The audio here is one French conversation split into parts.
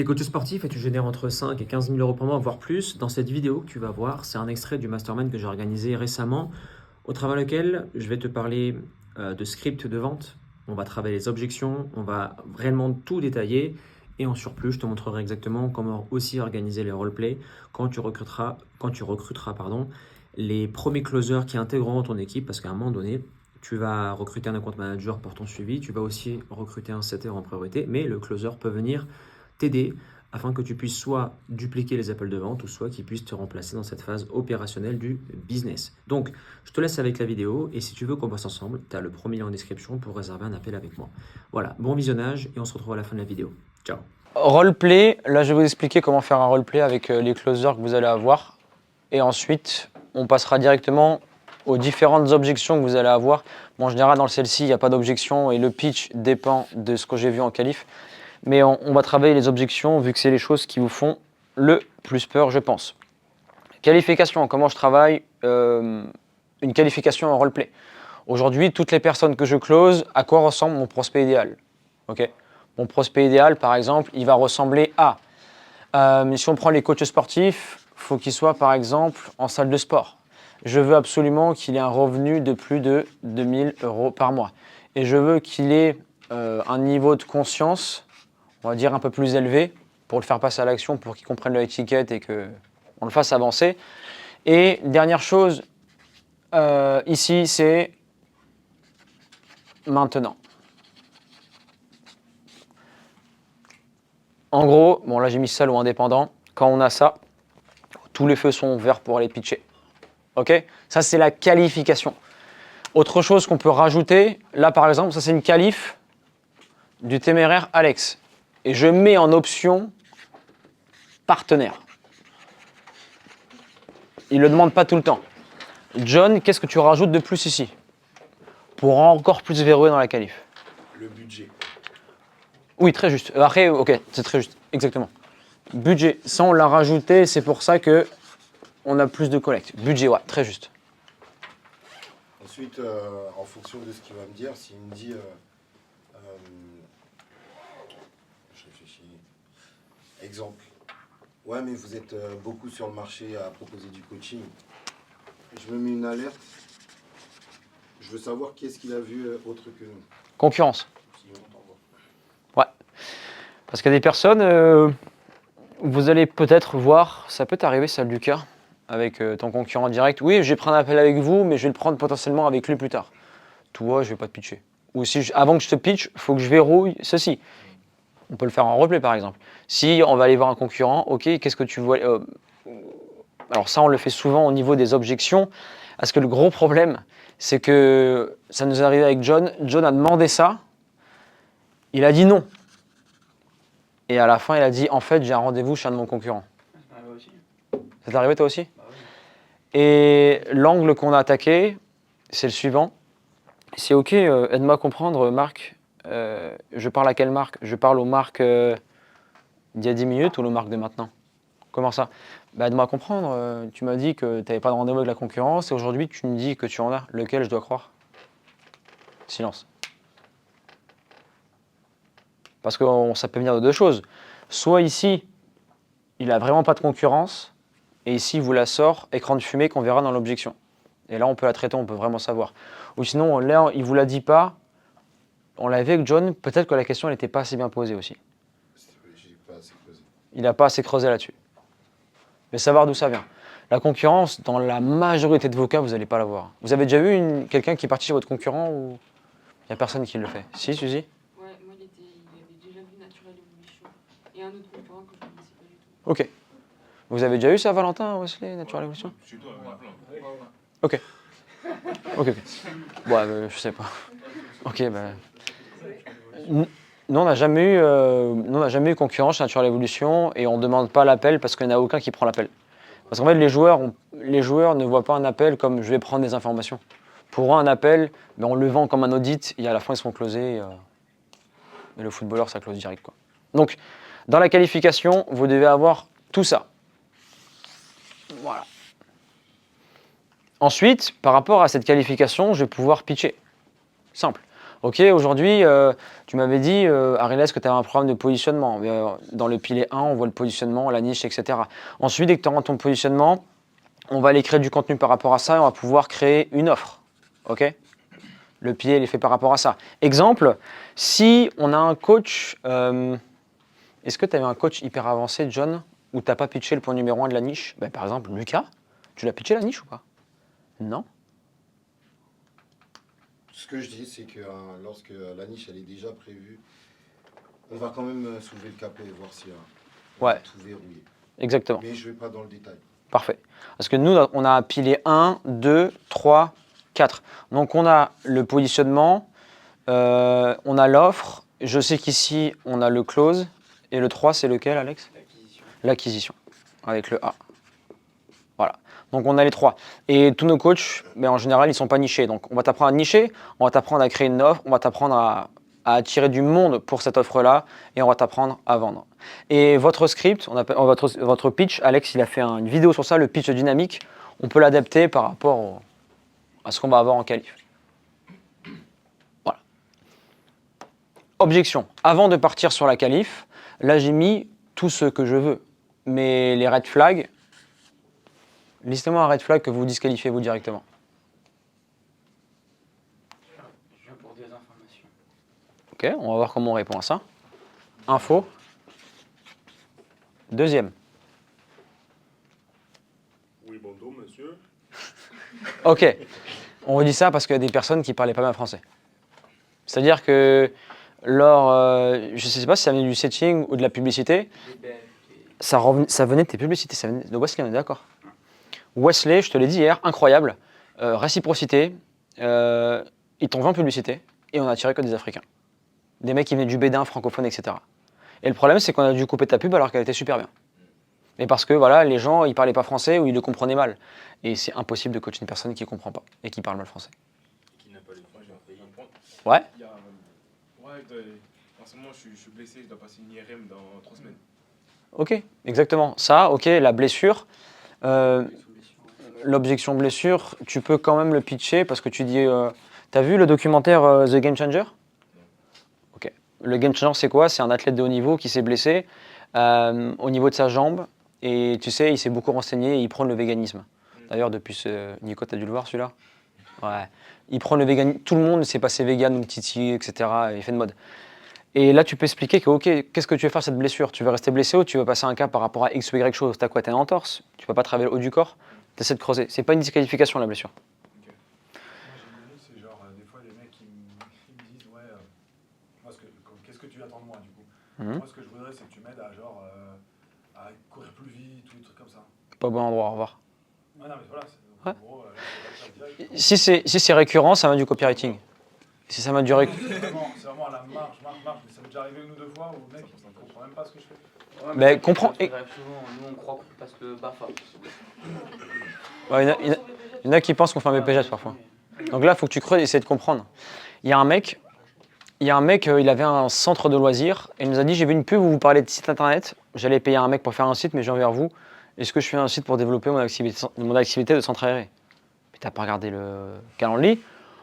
T'es coach sportif et tu génères entre 5 et 15 000 euros par mois, voire plus. Dans cette vidéo que tu vas voir, c'est un extrait du mastermind que j'ai organisé récemment, au travers lequel je vais te parler de script de vente. On va travailler les objections, on va vraiment tout détailler. Et en surplus, je te montrerai exactement comment aussi organiser les roleplays quand tu recruteras, les premiers closers qui intégreront ton équipe, parce qu'à un moment donné, tu vas recruter un account manager pour ton suivi, tu vas aussi recruter un setter en priorité, mais le closer peut venir t'aider afin que tu puisses soit dupliquer les appels de vente ou soit qu'il puisse te remplacer dans cette phase opérationnelle du business. Donc, je te laisse avec la vidéo et si tu veux qu'on bosse ensemble, tu as le premier lien en description pour réserver un appel avec moi. Voilà, bon visionnage et on se retrouve à la fin de la vidéo. Ciao. Roleplay, là je vais vous expliquer comment faire un roleplay avec les closers que vous allez avoir. Et ensuite, on passera directement aux différentes objections que vous allez avoir. Bon, en général, dans celle-ci, il n'y a pas d'objection et le pitch dépend de ce que j'ai vu en qualif. Mais on va travailler les objections vu que c'est les choses qui vous font le plus peur, je pense. Qualification, comment je travaille une qualification en roleplay. Aujourd'hui, toutes les personnes que je close, à quoi ressemble mon prospect idéal? Okay. Mon prospect idéal, par exemple, il va ressembler à... si on prend les coachs sportifs, il faut qu'il soit, par exemple, en salle de sport. Je veux absolument qu'il ait un revenu de plus de 2 000 € par mois. Et je veux qu'il ait un niveau de conscience, on va dire, un peu plus élevé pour le faire passer à l'action, pour qu'il comprenne l'étiquette et qu'on le fasse avancer. Et dernière chose, ici, c'est maintenant. En gros, bon là j'ai mis seul ou indépendant, quand on a ça, tous les feux sont verts pour aller pitcher. Ok? Ça c'est la qualification. Autre chose qu'on peut rajouter, là par exemple, ça c'est une qualif du téméraire Alex. Et je mets en option partenaire. Il ne le demande pas tout le temps. John, qu'est-ce que tu rajoutes de plus ici? Pour encore plus verrouiller dans la qualif. Le budget. Oui, très juste. Après, ok, c'est très juste, exactement. Budget, ça on l'a rajouté, c'est pour ça que on a plus de collecte. Budget, ouais, très juste. Ensuite, en fonction de ce qu'il va me dire, s'il me dit... je réfléchis. Exemple. Ouais, mais vous êtes beaucoup sur le marché à proposer du coaching. Je me mets une alerte. Je veux savoir qui est-ce qu'il a vu autre que nous. Concurrence. Sinon, on t'envoie. Ouais. Parce qu'il y a des personnes, vous allez peut-être voir, ça peut t'arriver, ça, Lucas, avec ton concurrent direct. Oui, je vais prendre un appel avec vous, mais je vais le prendre potentiellement avec lui plus tard. Toi, je vais pas te pitcher. Ou si avant que je te pitch, il faut que je verrouille ceci. On peut le faire en replay, par exemple. Si on va aller voir un concurrent, ok, qu'est-ce que tu vois alors ça, on le fait souvent au niveau des objections. Parce que le gros problème, c'est que ça nous est arrivé avec John. John a demandé ça. Il a dit non. Et à la fin, il a dit, en fait, j'ai un rendez-vous chez un de mon concurrent. Ça m'arrive aussi. Ça t'est arrivé toi aussi? Bah oui. Et l'angle qu'on a attaqué, c'est le suivant. C'est ok, aide-moi à comprendre, Marc. Je parle à quelle marque? Je parle aux marques d'il y a 10 minutes ou aux marques de maintenant? Comment ça? Bah, aide-moi à comprendre. Tu m'as dit que tu n'avais pas de rendez-vous avec la concurrence et aujourd'hui, tu me dis que tu en as. Lequel je dois croire? Silence. Parce que ça peut venir de deux choses. Soit ici, il n'a vraiment pas de concurrence, et ici, il vous la sort, écran de fumée qu'on verra dans l'objection. Et là, on peut la traiter, on peut vraiment savoir. Ou sinon, là, il ne vous la dit pas, on l'a vu avec John, peut-être que la question n'était pas assez bien posée aussi. J'ai pas assez creusé. Il n'a pas assez creusé là-dessus. Mais savoir d'où ça vient. La concurrence, dans la majorité de vos cas, vous n'allez pas la voir. Vous avez déjà vu quelqu'un qui est parti chez votre concurrent ou il n'y a personne qui le fait? Si, Suzy? Ouais, moi il avait déjà vu Natural Evolution et un autre concurrent que je ne connaissais pas du tout. Ok. Vous avez déjà eu ça, Valentin, Wesley, Natural Evolution? Chez toi, il y en a plein. Ok. Ok. Ouais, je sais pas. Ok, bah. Nous, on n'a jamais eu concurrence chez Natural Evolution et on ne demande pas l'appel parce qu'il n'y en a aucun qui prend l'appel. Parce qu'en fait, les joueurs ne voient pas un appel comme je vais prendre des informations. Pour eux, un appel, ben, on le vend comme un audit et à la fin, ils sont closés. Et le footballeur, ça close direct, quoi. Donc, dans la qualification, vous devez avoir tout ça. Voilà. Ensuite, par rapport à cette qualification, je vais pouvoir pitcher. Simple. Ok, aujourd'hui, tu m'avais dit, Ariles, que tu avais un programme de positionnement. Dans le pilier 1, on voit le positionnement, la niche, etc. Ensuite, dès que tu auras ton positionnement, on va aller créer du contenu par rapport à ça et on va pouvoir créer une offre. Ok? Le pilier, il est fait par rapport à ça. Exemple, si on a un coach, est-ce que tu avais un coach hyper avancé, John, où tu n'as pas pitché le point numéro 1 de la niche? Ben, par exemple, Lucas, tu l'as pitché la niche ou pas? Non? Ce que je dis, c'est que lorsque la niche elle est déjà prévue, on va quand même soulever le capot et voir si on a Ouais. tout verrouillé. Exactement. Mais je ne vais pas dans le détail. Parfait. Parce que nous, on a un pilier 1, 2, 3, 4. Donc, on a le positionnement, on a l'offre. Je sais qu'ici, on a le close. Et le 3, c'est lequel, Alex? L'acquisition, avec le A. Voilà. Donc, on a les 3. Et tous nos coachs, mais en général, ils ne sont pas nichés. Donc, on va t'apprendre à nicher, on va t'apprendre à créer une offre, on va t'apprendre à attirer du monde pour cette offre-là et on va t'apprendre à vendre. Et votre script, votre pitch, Alex, il a fait une vidéo sur ça, le pitch dynamique. On peut l'adapter par rapport à ce qu'on va avoir en qualif. Voilà. Objection. Avant de partir sur la qualif, là, j'ai mis tout ce que je veux. Mais les red flags, listez-moi un red flag que vous disqualifiez vous directement. Je viens pour des informations. Ok, on va voir comment on répond à ça. Info. Deuxième. Oui, bonjour, monsieur. Ok, on redit ça parce qu'il y a des personnes qui ne parlaient pas bien français. C'est-à-dire que je ne sais pas si ça venait du setting ou de la publicité, ça venait de tes publicités, ça venait de Wesley, on est d'accord. Wesley, je te l'ai dit hier, incroyable, réciprocité, ils t'ont vendu en publicité et on a attiré que des Africains. Des mecs qui venaient du Bénin, francophone, etc. Et le problème, c'est qu'on a dû couper ta pub alors qu'elle était super bien. Mais parce que voilà, les gens, ils parlaient pas français ou ils le comprenaient mal. Et c'est impossible de coacher une personne qui ne comprend pas et qui parle mal français. Qui n'a pas les points, j'ai failli un point. Ouais. Il y a, en ce moment, je suis blessé, je dois passer une IRM dans 3 semaines. Ok, exactement. Ça, ok, la blessure, l'objection blessure, tu peux quand même le pitcher parce que tu dis, t'as vu le documentaire The Game Changer? Ok. Le Game Changer, c'est quoi? C'est un athlète de haut niveau qui s'est blessé au niveau de sa jambe et tu sais, il s'est beaucoup renseigné et il prône le véganisme. D'ailleurs, depuis Nico, t'as dû le voir celui-là? Ouais. Il prend le véganisme. Tout le monde s'est passé vegan ou titi, etc. Il fait de mode. Et là, tu peux expliquer que, ok, qu'est-ce que tu veux faire cette blessure? Tu veux rester blessé ou tu veux passer un cas par rapport à X ou Y chose? T'as quoi? T'as une entorse? Tu peux pas travailler le haut du corps? T'essaies de creuser. C'est pas une disqualification la blessure. Moi, j'ai une idée, c'est genre, des fois, les mecs, ils me disent, ouais, moi, qu'est-ce que tu attends de moi, du coup? Moi, ce que je voudrais, c'est que tu m'aides à, genre, à courir plus vite ou des trucs comme ça. Pas au bon endroit, au revoir. Ouais, non, mais voilà, Ouais. en gros, direct. Si c'est récurrent, ça va du copywriting. Si ça va du C'est vraiment à la marge. Mais ça m'est déjà arrivé une ou deux fois où le mec, il ne comprend même pas ce que je fais. Ouais, Mais comprends. ça arrive souvent, nous on croit parce que BAFA. Ouais, il y en a qui pensent qu'on fait un BPGES parfois. Donc là, il faut que tu creuses et essayer de comprendre. Il y a un mec, il avait un centre de loisirs et il nous a dit, j'ai vu une pub où vous parlez de site internet, j'allais payer un mec pour faire un site, mais je viens vers vous. Est-ce que je fais un site pour développer mon activité de centre aéré? Mais t'as pas regardé le Calendly?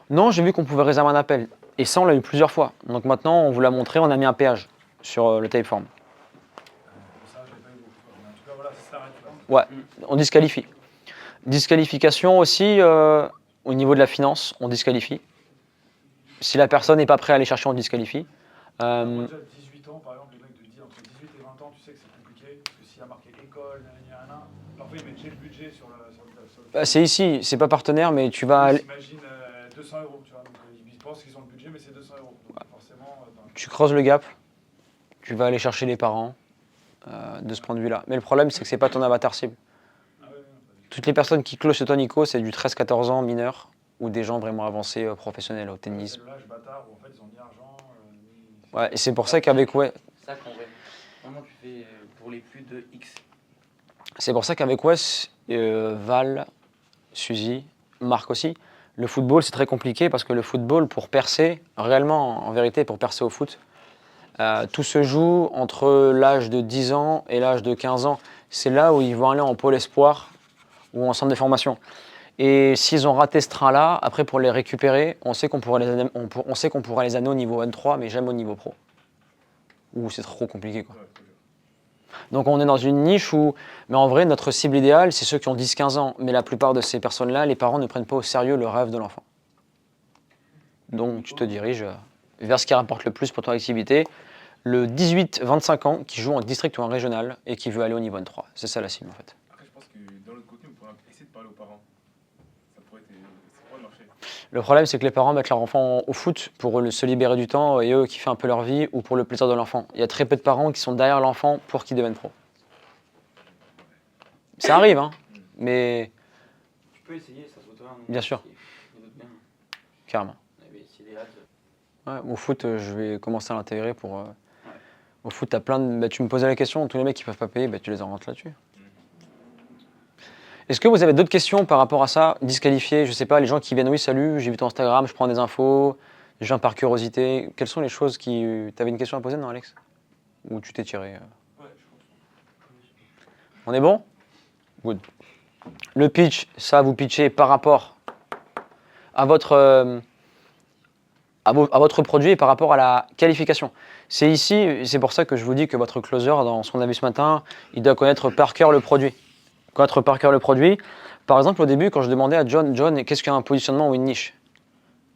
Non, j'ai vu qu'on pouvait réserver un appel. Et ça, on l'a eu plusieurs fois. Donc maintenant, on vous l'a montré, on a mis un péage sur le Typeform. Ça, je l'ai pas eu beaucoup de fois. Mais en tout cas, voilà, ça s'arrête là. Ouais, on disqualifie. Disqualification aussi, au niveau de la finance, on disqualifie. Si la personne n'est pas prête à aller chercher, on disqualifie. Moi, déjà, 18 ans, par exemple, les mecs de dire entre 18 et 20 ans, tu sais que c'est compliqué. Parce que s'il y a marqué école, parfois ils mettent déjà le budget sur le. C'est ici, c'est pas partenaire, mais tu vas aller. Imagine 200 euros, tu vois. Donc, ils pensent qu'ils ont le budget, mais c'est 200 euros. Donc, forcément. Tu creuses le gap, tu vas aller chercher les parents de ce point de vue-là. Mais le problème, c'est que c'est pas ton avatar cible. Toutes les personnes qui closent chez toi, Nico, c'est du 13-14 ans mineurs ou des gens vraiment avancés professionnels au tennis. C'est l'âge bâtard où en fait ils ont ni argent, Ouais, et c'est pour ça qu'avec Wes, Ça qu'on veut. Vraiment, tu fais pour les plus de X. Val, Suzy, Marc aussi, le football c'est très compliqué parce que le football pour percer, réellement en vérité pour percer au foot, tout se joue entre l'âge de 10 ans et l'âge de 15 ans. C'est là où ils vont aller en pôle espoir ou en centre de formation. Et s'ils ont raté ce train-là, après pour les récupérer, on sait qu'on pourrait les amener au niveau N3, mais jamais au niveau pro. Ou c'est trop compliqué, quoi. Donc on est dans une niche où, mais en vrai, notre cible idéale, c'est ceux qui ont 10-15 ans. Mais la plupart de ces personnes-là, les parents ne prennent pas au sérieux le rêve de l'enfant. Donc tu te diriges vers ce qui rapporte le plus pour ton activité. Le 18-25 ans qui joue en district ou en régional et qui veut aller au niveau N3. C'est ça la cible en fait. Après, je pense que dans l'autre côté, on pourrait essayer de parler aux parents. Ça pourrait marcher. Le problème, c'est que les parents mettent leur enfant au foot pour se libérer du temps et eux kiffer un peu leur vie ou pour le plaisir de l'enfant. Il y a très peu de parents qui sont derrière l'enfant pour qu'il devienne pro. Ça arrive, hein, mais Tu peux essayer, ça se voit. Bien sûr. Carrément. Ouais, au foot, je vais commencer à l'intégrer pour. Au foot, t'as plein de. Bah, tu me posais la question, tous les mecs qui peuvent pas payer, bah, tu les en rentres là-dessus. Est-ce que vous avez d'autres questions par rapport à ça? Disqualifiés, je sais pas, les gens qui viennent, oui, salut, j'ai vu ton Instagram, je prends des infos, je viens par curiosité. Quelles sont les choses qui. T'avais une question à poser, non, Alex? Ou tu t'es tiré On est bon? Good. Le pitch, ça, vous pitchez par rapport à votre. À votre produit et par rapport à la qualification. C'est ici, c'est pour ça que je vous dis que votre closer, dans ce qu'on a vu ce matin, il doit connaître par cœur le produit. Connaître par cœur le produit. Par exemple, au début, quand je demandais à John, qu'est-ce qu'un positionnement ou une niche?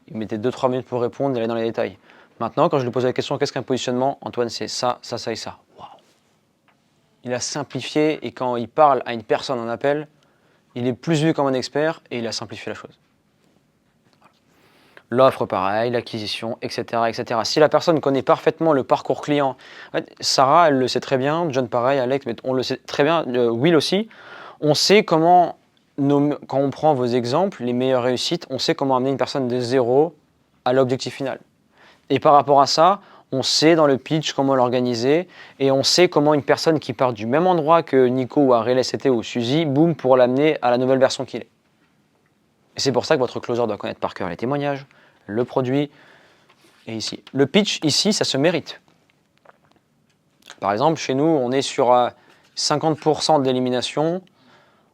Il mettait 2-3 minutes pour répondre, il allait dans les détails. Maintenant, quand je lui posais la question, qu'est-ce qu'un positionnement? Antoine, c'est ça, ça, ça et ça. Wow. Il a simplifié et quand il parle à une personne en appel, il est plus vu comme un expert et il a simplifié la chose. L'offre, pareil, l'acquisition, etc., etc. Si la personne connaît parfaitement le parcours client, en fait, Sarah, elle le sait très bien, John, pareil, Alex, mais on le sait très bien, Will aussi, on sait comment, quand on prend vos exemples, les meilleures réussites, on sait comment amener une personne de zéro à l'objectif final. Et par rapport à ça, on sait dans le pitch comment l'organiser et on sait comment une personne qui part du même endroit que Nico ou Ariel SCT ou Suzy, boum, pour l'amener à la nouvelle version qu'il est. Et c'est pour ça que votre closer doit connaître par cœur les témoignages, le produit, et ici. Le pitch, ici, ça se mérite. Par exemple, chez nous, on est sur 50% d'élimination.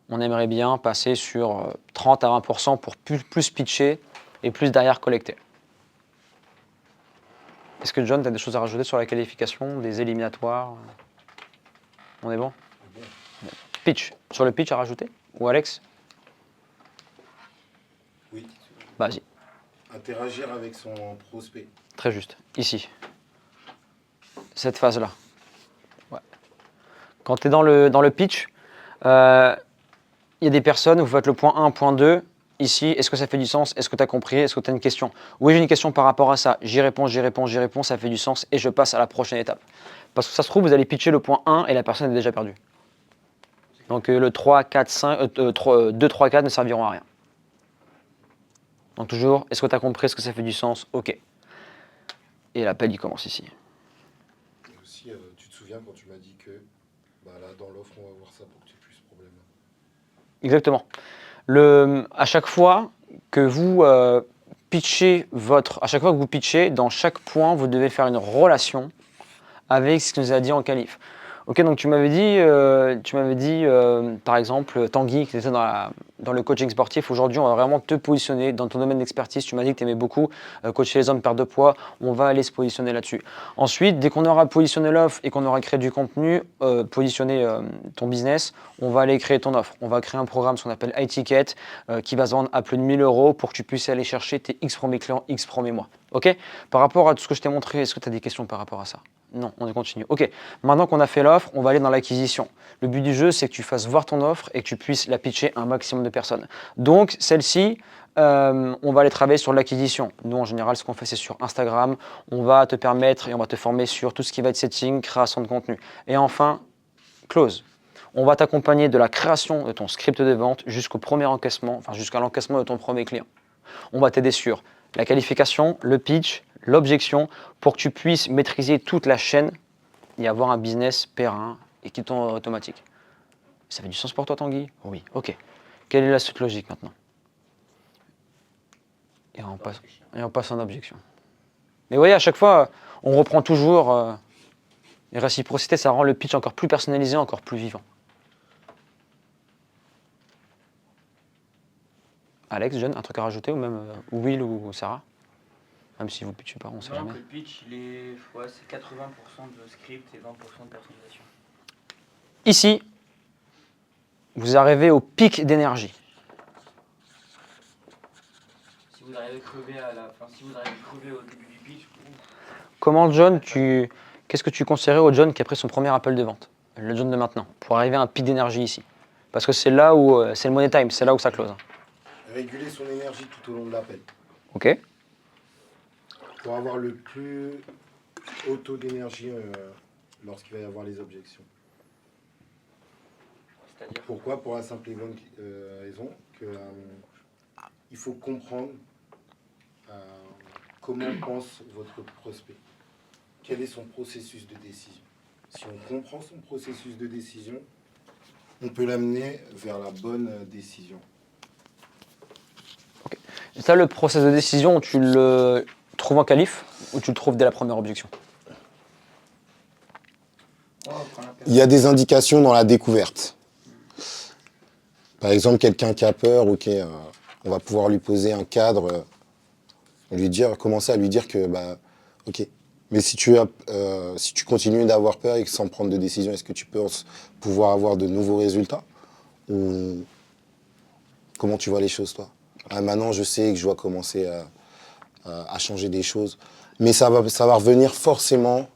On aimerait bien passer sur 30 à 20% pour plus pitcher et plus derrière collecter. Est-ce que John, tu as des choses à rajouter sur la qualification, des éliminatoires? On est bon? Pitch. Sur le pitch à rajouter? Ou Alex? Oui. Vas-y. Interagir avec son prospect. Très juste. Ici. Cette phase-là. Ouais. Quand tu es dans le pitch, il y a des personnes, vous faites le point 1, point 2. Ici, est-ce que ça fait du sens? Est-ce que tu as compris? Est-ce que tu as une question? Oui, j'ai une question par rapport à ça. J'y réponds, ça fait du sens et je passe à la prochaine étape. Parce que ça se trouve, vous allez pitcher le point 1 et la personne est déjà perdue. Donc le 3, 4, 5, 2, 3, 4 ne serviront à rien. Donc toujours, est-ce que tu as compris? Est-ce que ça fait du sens? Ok. Et l'appel, il commence ici. Et aussi, tu te souviens quand tu m'as dit que là, dans l'offre, on va voir ça pour que tu aies plus ce problème-là. Exactement. À chaque fois que vous pitchez à chaque fois que vous pitchez, dans chaque point, vous devez faire une relation avec ce que nous a dit en qualif. Ok, donc tu m'avais dit, par exemple, Tanguy, qui était dans le coaching sportif. Aujourd'hui, on va vraiment te positionner dans ton domaine d'expertise. Tu m'as dit que tu aimais beaucoup coacher les hommes, perte de poids. On va aller se positionner là-dessus. Ensuite, dès qu'on aura positionné l'offre et qu'on aura créé du contenu, positionné ton business, on va aller créer ton offre. On va créer un programme, ce qu'on appelle iTicket, qui va se vendre à plus de 1000 € pour que tu puisses aller chercher tes X premiers clients, X premiers mois. Ok? Par rapport à tout ce que je t'ai montré, est-ce que tu as des questions par rapport à ça? Non, on continue. Ok, maintenant qu'on a fait l'offre, on va aller dans l'acquisition. Le but du jeu, c'est que tu fasses voir ton offre et que tu puisses la pitcher à un maximum de personnes. Donc, celle-ci, on va aller travailler sur l'acquisition. Nous, en général, ce qu'on fait, c'est sur Instagram. On va te permettre et on va te former sur tout ce qui va être setting, création de contenu. Et enfin, close. On va t'accompagner de la création de ton script de vente jusqu'au premier encaissement, enfin jusqu'à l'encaissement de ton premier client. On va t'aider sur la qualification, le pitch, l'objection, pour que tu puisses maîtriser toute la chaîne et avoir un business périn et qui tourne automatique. Ça fait du sens pour toi, Tanguy? Oui, ok. Quelle est la suite logique maintenant? Et on passe en objection. Mais vous voyez, à chaque fois, on reprend toujours les réciprocités, ça rend le pitch encore plus personnalisé, encore plus vivant. Alex, John, un truc à rajouter ou même ou Will ou Sarah? Même si vous pitchez pas, on sait Non, jamais. que le pitch, c'est 80% de script et 20% de personnalisation. Ici, vous arrivez au pic d'énergie. Si vous arrivez crevé si vous arrivez crevé au début du pitch, Comment John, qu'est-ce que tu conseillerais au John qui a pris son premier appel de vente? Le John de maintenant, pour arriver à un pic d'énergie ici. Parce que c'est là où c'est le money time, c'est là où ça close. Réguler son énergie tout au long de l'appel. Ok. Pour avoir le plus haut taux d'énergie lorsqu'il va y avoir les objections. c'est-à-dire Pourquoi? Pour la simple et bonne raison que il faut comprendre comment pense votre prospect. Quel est son processus de décision? Si on comprend son processus de décision, on peut l'amener vers la bonne décision. Et ça, le process de décision, tu le trouves en qualif ou tu le trouves dès la première objection? Il y a des indications dans la découverte. Par exemple, quelqu'un qui a peur, ok, on va pouvoir lui poser un cadre, commencer à lui dire que, bah, ok, mais si tu continues d'avoir peur et que sans prendre de décision, est-ce que tu penses pouvoir avoir de nouveaux résultats? Ou comment tu vois les choses, toi? Ah, maintenant, je sais que je dois commencer à changer des choses. Mais ça va revenir forcément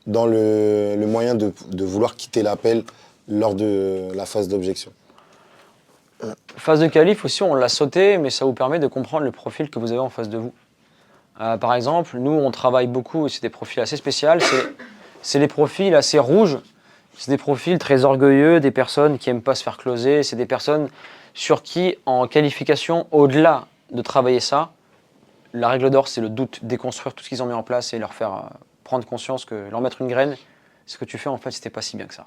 dans le moyen de vouloir quitter l'appel lors de la phase d'objection. Phase de qualif aussi, on l'a sauté, mais ça vous permet de comprendre le profil que vous avez en face de vous. Par exemple, nous, on travaille beaucoup, et c'est des profils assez spéciaux, c'est des profils assez rouges, c'est des profils très orgueilleux, des personnes qui n'aiment pas se faire closer, c'est des personnes sur qui, en qualification, au-delà de travailler ça, la règle d'or, c'est le doute, déconstruire tout ce qu'ils ont mis en place et leur faire prendre conscience que leur mettre une graine, ce que tu fais, en fait, c'était pas si bien que ça.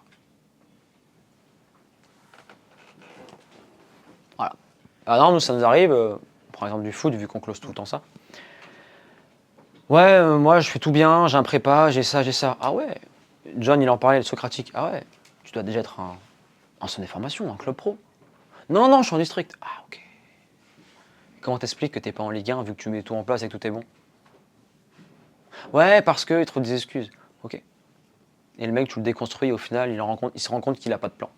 Voilà. Alors, nous, ça nous arrive, par exemple du foot, vu qu'on close tout le temps ça. Ouais, moi je fais tout bien, j'ai un prépa, j'ai ça, j'ai ça. Ah ouais, John il en parlait, le Socratique. Ah ouais, tu dois déjà être en centre de formation, un club pro. Non, non, je suis en district. Ah ok. Comment t'expliques que t'es pas en Ligue 1 vu que tu mets tout en place et que tout est bon? Ouais, parce qu'il trouve des excuses. Ok. Et le mec, tu le déconstruis et au final, il se rend compte qu'il a pas de plan.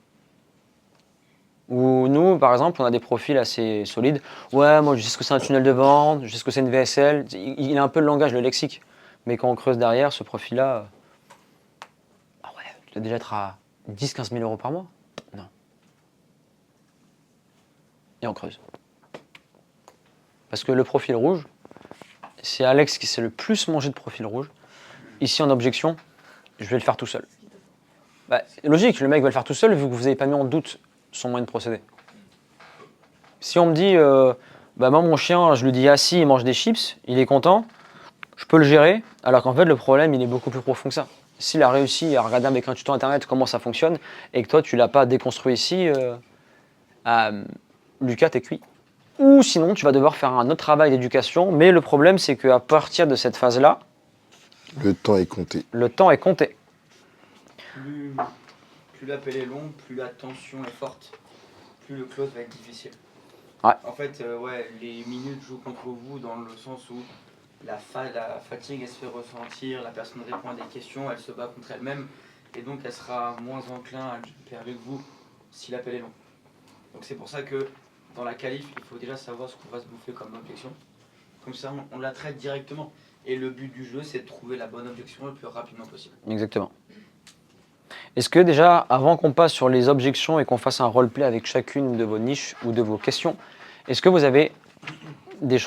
Ou nous, par exemple, on a des profils assez solides. Ouais, moi je sais ce que c'est un tunnel de vente, je sais ce que c'est une VSL. Il a un peu le langage, le lexique. Mais quand on creuse derrière, ce profil-là, ah ouais, tu dois déjà être à 10-15 000 euros par mois? Non. Et on creuse. Parce que le profil rouge, c'est Alex qui s'est le plus mangé de profil rouge. Ici, en objection, je vais le faire tout seul. Bah, logique, le mec va le faire tout seul vu que vous n'avez pas mis en doute son moyen de procéder. Si on me dit, bah moi mon chien, je lui dis assis, il mange des chips, il est content, je peux le gérer, alors qu'en fait le problème il est beaucoup plus profond que ça. S'il a réussi à regarder avec un tuto internet comment ça fonctionne et que toi tu l'as pas déconstruit ici, Lucas t'es cuit. Ou sinon tu vas devoir faire un autre travail d'éducation, mais le problème c'est qu'à partir de cette phase-là, Le temps est compté. le temps est compté. Plus l'appel est long, plus la tension est forte, plus le close va être difficile. Ouais. En fait, ouais, les minutes jouent contre vous dans le sens où la fatigue, elle se fait ressentir, la personne répond à des questions, elle se bat contre elle-même, et donc elle sera moins enclin à jouer avec vous si l'appel est long. Donc c'est pour ça que dans la qualif, il faut déjà savoir ce qu'on va se bouffer comme objection. Comme ça, on la traite directement. Et le but du jeu, c'est de trouver la bonne objection le plus rapidement possible. Exactement. Est-ce que déjà, avant qu'on passe sur les objections et qu'on fasse un roleplay avec chacune de vos niches ou de vos questions, est-ce que vous avez des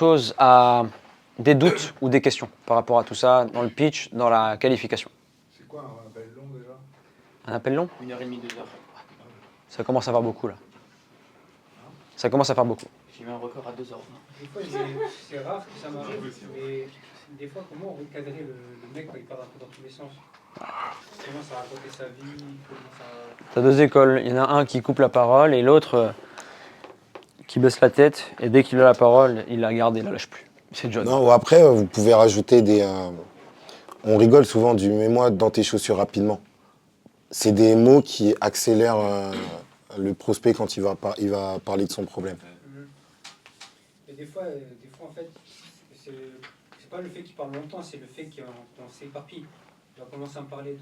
doutes ou des questions par rapport à tout ça, dans le pitch, dans la qualification? C'est quoi un appel long déjà? Un appel long? 1h30, 2h. Ça commence à faire beaucoup là. Ça commence à faire beaucoup. J'ai mis un record à 2h. Des fois, c'est rare que ça m'arrive, mais des fois, comment recadrer le mec quand il parle un peu dans tous les sens? Comment ça raconter sa vie? T'as deux écoles. Il y en a un qui coupe la parole et l'autre qui baisse la tête. Et dès qu'il a la parole, il la garde et il la lâche plus. C'est John. Non, ou après, vous pouvez rajouter on rigole souvent du « mets-moi dans tes chaussures rapidement ». C'est des mots qui accélèrent le prospect quand il va parler de son problème. des fois, en fait, c'est pas le fait qu'il parle longtemps, c'est le fait qu'on s'éparpille. Il va commencer à me parler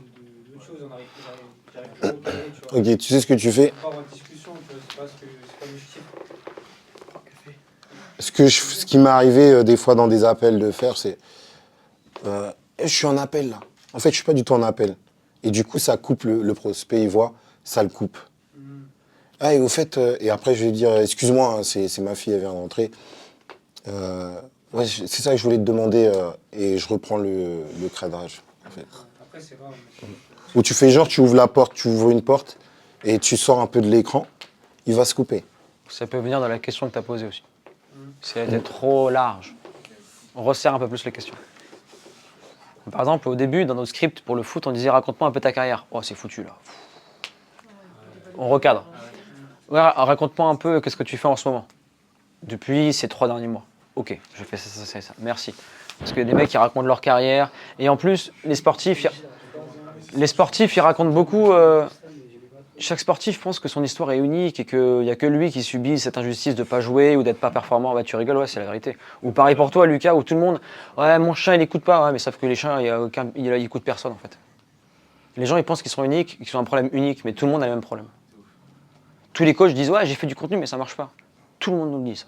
d'autres choses, j'arrive plus à reparler, tu vois. Ok, tu sais ce que tu fais? On part en discussion, tu vois, c'est pas l'objectif. Ce qui m'est arrivé des fois dans des appels de faire, c'est je suis en appel là. En fait, je suis pas du tout en appel. Et du coup, ça coupe le prospect, il voit, ça le coupe. Ah, et au fait, et après, je vais dire, excuse-moi, hein, c'est ma fille, elle vient d'entrer. Ouais, c'est ça que je voulais te demander, et je reprends le cadrage, en fait. Après, c'est rare. Où tu fais genre, tu ouvres la porte, tu ouvres une porte, et tu sors un peu de l'écran, il va se couper. Ça peut venir de la question que tu as posée aussi. Si elle était trop large, on resserre un peu plus les questions. Par exemple, au début, dans notre script pour le foot, on disait raconte-moi un peu ta carrière. Oh, c'est foutu là. On recadre. Ouais, raconte-moi un peu qu'est-ce que tu fais en ce moment. Depuis ces 3 derniers mois. Ok, je fais ça. Merci. Parce qu'il y a des mecs qui racontent leur carrière. Et en plus, les sportifs, ils racontent beaucoup. Chaque sportif pense que son histoire est unique et qu'il n'y a que lui qui subit cette injustice de ne pas jouer ou d'être pas performant. Bah, tu rigoles, ouais, c'est la vérité. Ou pareil pour toi, Lucas, où tout le monde, ouais, mon chien, il n'écoute pas. Ouais, mais sauf que les chiens, il n'écoute personne, en fait. Les gens, ils pensent qu'ils sont uniques, qu'ils ont un problème unique, mais tout le monde a le même problème. Tous les coachs disent, ouais, j'ai fait du contenu, mais ça marche pas. Tout le monde nous le dit, ça.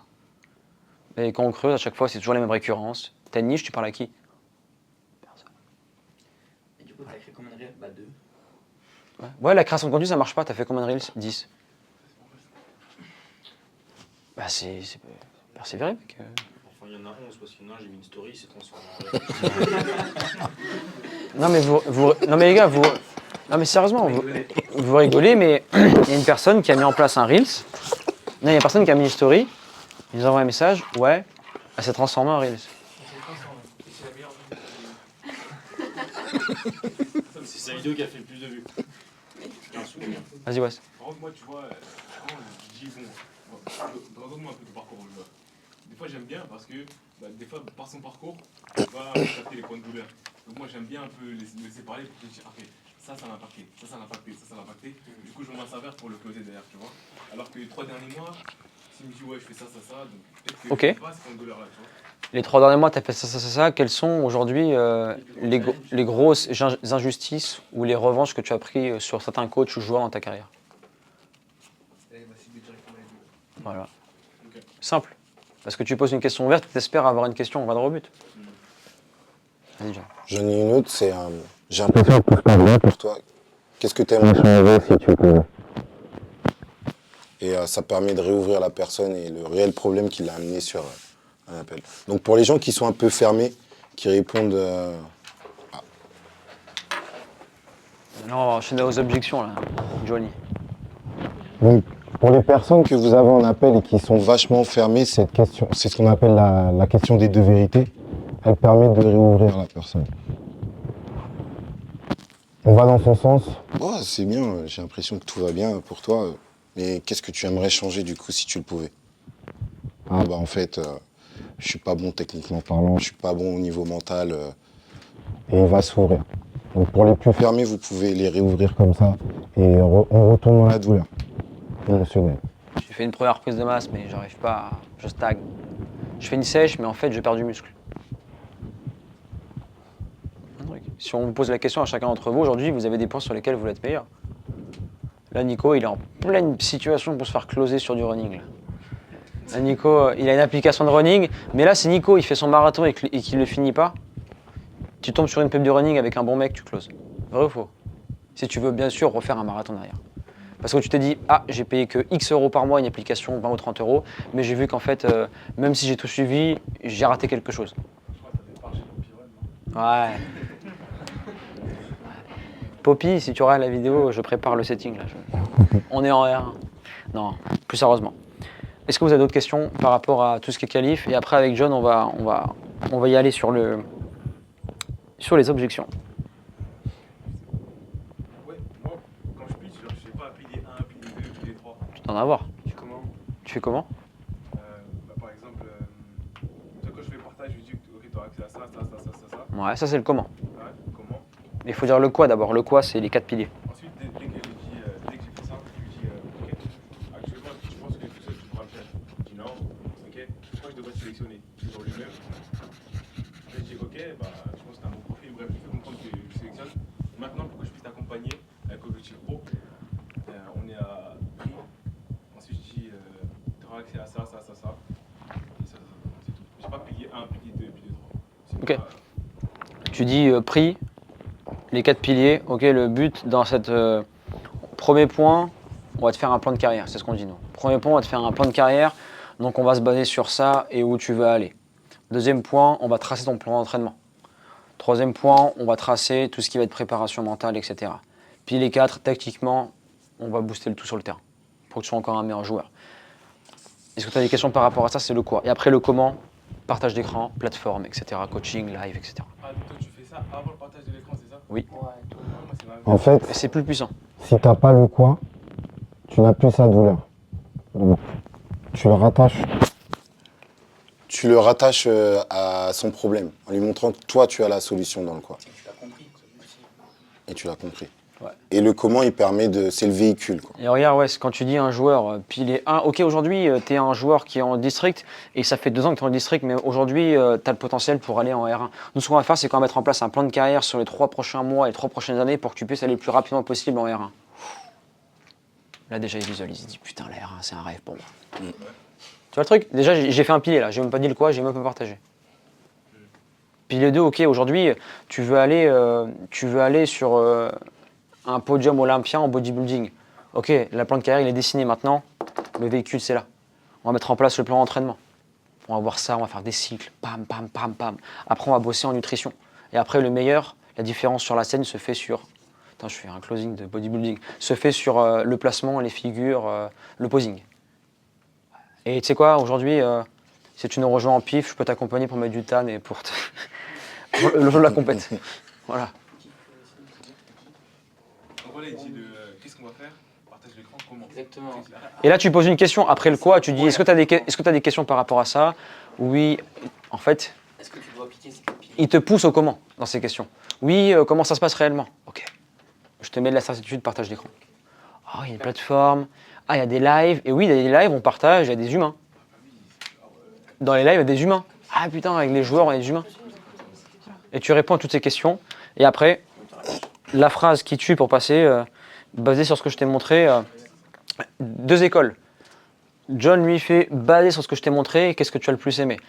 Et quand on creuse, à chaque fois, c'est toujours les mêmes récurrences. T'as une niche, tu parles à qui? Personne. Et du coup, t'as créé combien de reels? Bah 2. Ouais, la création de contenu, ça marche pas. T'as fait combien de reels? 10. Bah, c'est persévérer, mec. Enfin, il y en a 11 parce qu'il y en a un, j'ai mis une story, c'est transformé en réel. Non, mais les gars, non, mais sérieusement, vous rigolez, mais il y a une personne qui a mis en place un reels. Non, il y a une personne qui a mis une story. Il nous envoie un message. Ouais, elle s'est transformée en reels. C'est sa vidéo qui a fait le plus de vues. J'ai un souvenir. Vas-y, Wes. Par contre, moi, tu vois, je dis, bon, raconte-moi un peu ton parcours. Des fois, j'aime bien parce que, des fois, par son parcours, on va capter les points de douleur. Donc, moi, j'aime bien un peu laisser parler pour te dire, ok, ça m'a impacté, ça m'a impacté, ça m'a impacté. Du coup, je m'en servir pour le closer derrière, tu vois. Alors que les 3 derniers mois, s'il me dit, ouais, je fais ça, donc peut-être que je fais pas ces points de douleur là, tu vois. Les 3 derniers mois, tu as fait ça. Quelles sont aujourd'hui les grosses injustices ou les revanches que tu as pris sur certains coachs ou joueurs dans ta carrière? Voilà. Okay. Simple. Parce que tu poses une question ouverte, tu espères avoir une question, on va droit au but. Vas-y, John. J'en ai une autre, c'est j'ai l'impression que tout se passe bien pour toi. Qu'est-ce que tu aimerais changer si tu peux? Et ça permet de réouvrir la personne et le réel problème qui l'a amené sur un appel. Donc pour les gens qui sont un peu fermés, qui répondent... Là, on va enchaîner aux objections, là, Johnny. Donc pour les personnes que vous avez en appel et qui sont vachement fermées, cette question, c'est ce qu'on appelle la question des 2 vérités. Elle permet de réouvrir la personne. On va dans son sens. Oh, c'est bien, j'ai l'impression que tout va bien pour toi. Mais qu'est-ce que tu aimerais changer du coup si tu le pouvais? Ah bah en fait, je suis pas bon techniquement parlant, je suis pas bon au niveau mental. Et il va s'ouvrir. Donc pour les plus fermés, vous pouvez les réouvrir comme ça. Et on retourne dans la douleur émotionnelle. J'ai fait une première prise de masse, mais j'arrive pas, je stagne. Je fais une sèche, mais en fait, je perds du muscle. Si on vous pose la question à chacun d'entre vous, aujourd'hui, vous avez des points sur lesquels vous êtes meilleur. Là, Nico, il est en pleine situation pour se faire closer sur du running. Là, Nico, il a une application de running, mais là, si Nico, il fait son marathon et qu'il ne le finit pas, tu tombes sur une pub de running avec un bon mec, tu closes. Vrai ou faux? Si tu veux, bien sûr, refaire un marathon derrière. Parce que tu te dis, ah, j'ai payé que X euros par mois une application, 20 ou 30 euros, mais j'ai vu qu'en fait, même si j'ai tout suivi, j'ai raté quelque chose. Ouais. Poppy, si tu regardes la vidéo, je prépare le setting là. On est en R1. Non, plus sérieusement. Est-ce que vous avez d'autres questions par rapport à tout ce qui est qualif? Et après avec John, on va y aller sur les objections. Ouais, moi, quand je pitch, je sais pas pilier 1, pilier 2, pilier 3. Tu t'en as à voir. Tu fais comment? Tu fais comment? Par exemple, quand je fais partage, je dis ok, tu as accès à ça. Ouais, ça c'est le comment. Ouais, comment? Il faut dire le quoi d'abord. Le quoi, c'est les 4 piliers. Ensuite, dès que j'ai fait ça, je lui dis ok, actuellement, je pense que tout seul tu pourras le faire. Je dis non, ok, je crois que je devrais te sélectionné toujours lui-même. Après, je dis ok, bah, je pense que tu as mon profil, bref, je fais comprendre que je sélectionne. Maintenant, pour que je puisse t'accompagner avec Objectif Pro, on est à prix. Ensuite, je dis tu auras accès à ça, ça, ça, ça. Et ça, c'est tout. Je n'ai pas pilier 1, pilier 2, pilier 3. Ok. Tu dis prix, les 4 piliers. Ok, le but dans cette premier point, on va te faire un plan de carrière, c'est ce qu'on dit nous. Premier point, on va te faire un plan de carrière, donc on va se baser sur ça et où tu veux aller. Deuxième point, on va tracer ton plan d'entraînement. Troisième point, on va tracer tout ce qui va être préparation mentale, etc. Puis les 4, tactiquement, on va booster le tout sur le terrain pour que tu sois encore un meilleur joueur. Est-ce que tu as des questions par rapport à ça? C'est le quoi. Et après le comment, partage d'écran, plateforme, etc. Coaching, live, etc. Ah, donc toi, tu fais ça avant le partage de l'écran, c'est ça? Oui. Ouais, tout. Moi, c'est ma vie. En fait, Et c'est plus puissant. si t'as pas le quoi, tu n'as plus sa douleur. Donc, tu le rattaches. Tu le rattaches à son problème, en lui montrant que toi, tu as la solution dans le quoi. C'est que tu l'as compris. Et tu l'as compris. Ouais. Et le comment, il permet de... C'est le véhicule, quoi. Et regarde, ouais, c'est quand tu dis un joueur, pilier 1, ok, aujourd'hui, tu es un joueur qui est en district, et ça fait 2 ans que tu es en district, mais aujourd'hui, tu as le potentiel pour aller en R1. Nous, ce qu'on va faire, c'est qu'on va mettre en place un plan de carrière sur les 3 prochains mois et les 3 prochaines années pour que tu puisses aller le plus rapidement possible en R1. Là, déjà, il visualise, il dit, putain, la R1, c'est un rêve pour moi. Tu vois le truc? Déjà, j'ai fait un pilier, là, j'ai même pas dit le quoi, j'ai même pas partagé. Pilier 2, ok, aujourd'hui, tu veux aller sur un podium olympien en bodybuilding. Ok, la plan de carrière, il est dessiné maintenant. Le véhicule, c'est là. On va mettre en place le plan d'entraînement. On va voir ça, on va faire des cycles. Pam, pam, pam, pam. Après, on va bosser en nutrition. Et après, le meilleur, la différence sur la scène se fait sur... Attends, je fais un closing de bodybuilding. Se fait sur le placement, les figures, le posing. Et tu sais quoi, aujourd'hui, si tu nous rejoins en pif, je peux t'accompagner pour mettre du tan et pour le jeu de la compète. Voilà. Donc voilà, il dit qu'est-ce qu'on va faire? Partage l'écran, comment? Exactement. Et là, tu poses une question. Après le quoi, tu dis, est-ce que tu as des questions par rapport à ça? Oui, en fait, Est-ce que tu dois appliquer ces 4 piliers? il te pousse au comment dans ces questions. Oui, comment ça se passe réellement? Ok. Je te mets de la certitude, partage d'écran. Ah, il y a une plateforme. Ah, il y a des lives. Et oui, il y a des lives, on partage, il y a des humains. Dans les lives, il y a des humains. Ah putain, avec les joueurs, il y a des humains. Et tu réponds à toutes ces questions. Et après, la phrase qui tue pour passer, basée sur ce que je t'ai montré, 2 écoles. John lui fait basé sur ce que je t'ai montré, qu'est-ce que tu as le plus aimé?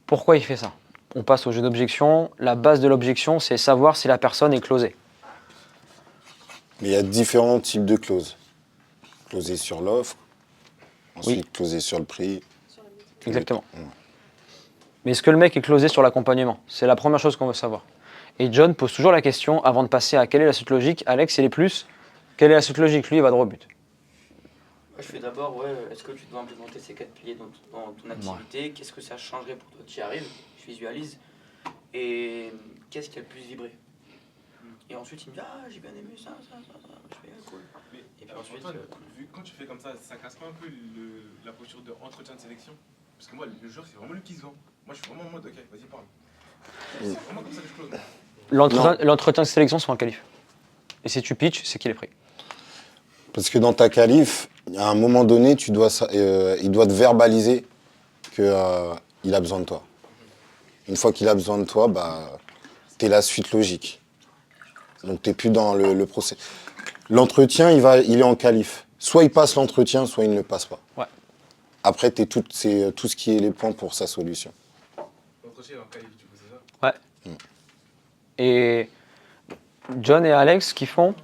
Pourquoi il fait ça? On passe au jeu d'objection. La base de l'objection, c'est savoir si la personne est closée. Mais il y a différents types de clauses. Closer sur l'offre, ensuite closer sur le prix. Exactement. Mais est-ce que le mec est closé sur l'accompagnement? C'est la première chose qu'on veut savoir. Et John pose toujours la question avant de passer à quelle est la suite logique. Alex, il est plus, quelle est la suite logique? Lui, il va droit au but. Moi, je fais d'abord, est-ce que tu dois implémenter ces 4 piliers dans ton activité? Qu'est-ce que ça changerait pour toi? Tu y arrives, je visualise. Et qu'est-ce qui a le plus vibré? Et ensuite, il me dit, ah, j'ai bien aimé ça. Je fais, ah, cool. Mais Et puis ensuite, ensuite, quand tu fais comme ça casse pas un peu la posture d'entretien de sélection? Parce que moi, le joueur, c'est vraiment lui qui se vend. Moi, je suis vraiment en mode, ok, vas-y, parle. C'est vraiment comme ça que je close. L'entretien de sélection, c'est en qualif. Et si tu pitches, c'est qu'il est pris. Parce que dans ta qualif, à un moment donné, il doit te verbaliser qu'il a besoin de toi. Une fois qu'il a besoin de toi, tu es la suite logique. Donc tu n'es plus dans le procès. L'entretien, il est en qualif. Soit il passe l'entretien, soit il ne le passe pas. Ouais. Après, c'est tout ce qui est les points pour sa solution. L'entretien est en qualif, tu vois, c'est ça? Ouais. Et John et Alex, ce qu'ils font,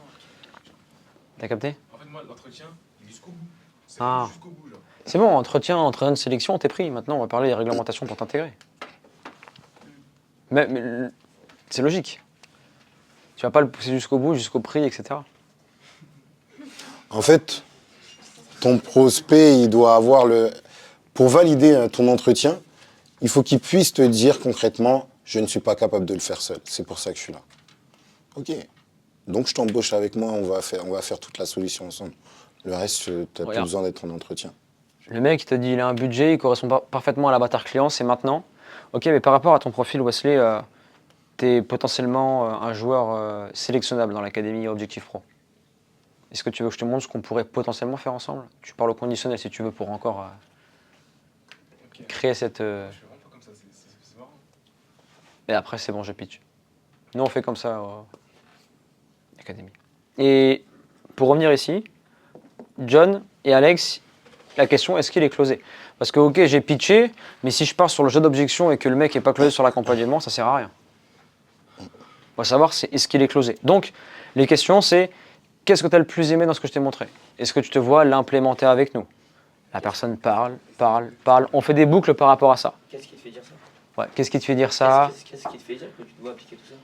t'as capté? En fait, moi, l'entretien, il est jusqu'au bout. C'est Ah. jusqu'au bout, genre. C'est bon, entretien de sélection, t'es pris. Maintenant, on va parler des réglementations pour t'intégrer. Mais c'est logique. Tu vas pas le pousser jusqu'au bout, jusqu'au prix, etc. En fait, ton prospect, il doit avoir pour valider ton entretien, il faut qu'il puisse te dire concrètement, je ne suis pas capable de le faire seul. C'est pour ça que je suis là. Ok. Donc je t'embauche avec moi, on va faire toute la solution ensemble. Le reste, tu n'as plus besoin d'être en entretien. Le mec, il te dit, il a un budget, il correspond parfaitement à l'avatar client, c'est maintenant. Ok, mais par rapport à ton profil, Wesley, tu es potentiellement un joueur sélectionnable dans l'académie Objectif Pro. Est-ce que tu veux que je te montre ce qu'on pourrait potentiellement faire ensemble? Tu parles au conditionnel si tu veux pour encore créer cette... Je fais vraiment pas Et après, c'est bon, je pitch. Nous, on fait comme ça Académie. Et pour revenir ici, John et Alex, la question, est-ce qu'il est closé? Parce que, ok, j'ai pitché, mais si je pars sur le jeu d'objection et que le mec n'est pas closé sur l'accompagnement, ça sert à rien. On va savoir, est-ce qu'il est closé. Donc, les questions, c'est qu'est-ce que tu as le plus aimé dans ce que je t'ai montré? Est-ce que tu te vois l'implémenter avec nous? La personne parle. On fait des boucles par rapport à ça. Qu'est-ce qui te fait dire ça? Ouais, qu'est-ce qui te fait dire ça? Qu'est-ce qui te fait dire que tu dois appliquer tout ça?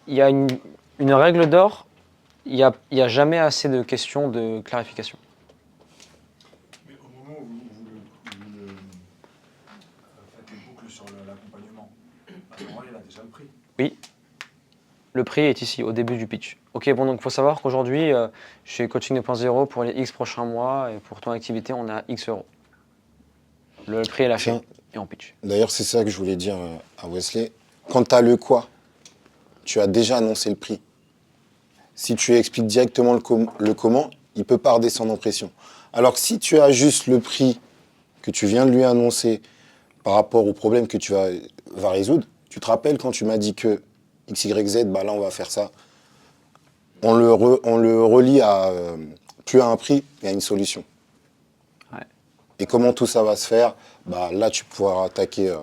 Il y a une règle d'or, il y a jamais assez de questions de clarification. Mais au moment où vous faites les boucles sur l'accompagnement, à ce moment-là, il a déjà le prix. Oui. Le prix est ici, au début du pitch. Ok, bon, donc il faut savoir qu'aujourd'hui, chez Coaching 2.0, pour les X prochains mois et pour ton activité, on a X euros. Le prix est lâché et on pitch. D'ailleurs, c'est ça que je voulais dire à Wesley. Quand tu as le quoi, tu as déjà annoncé le prix. Si tu expliques directement le comment, il ne peut pas redescendre en pression. Alors que si tu as juste le prix que tu viens de lui annoncer par rapport au problème que tu vas résoudre, tu te rappelles quand tu m'as dit que X, Y, Z, bah là on va faire ça. On le relie à plus à un prix, mais à une solution. Ouais. Et comment tout ça va se faire, bah là tu pourras attaquer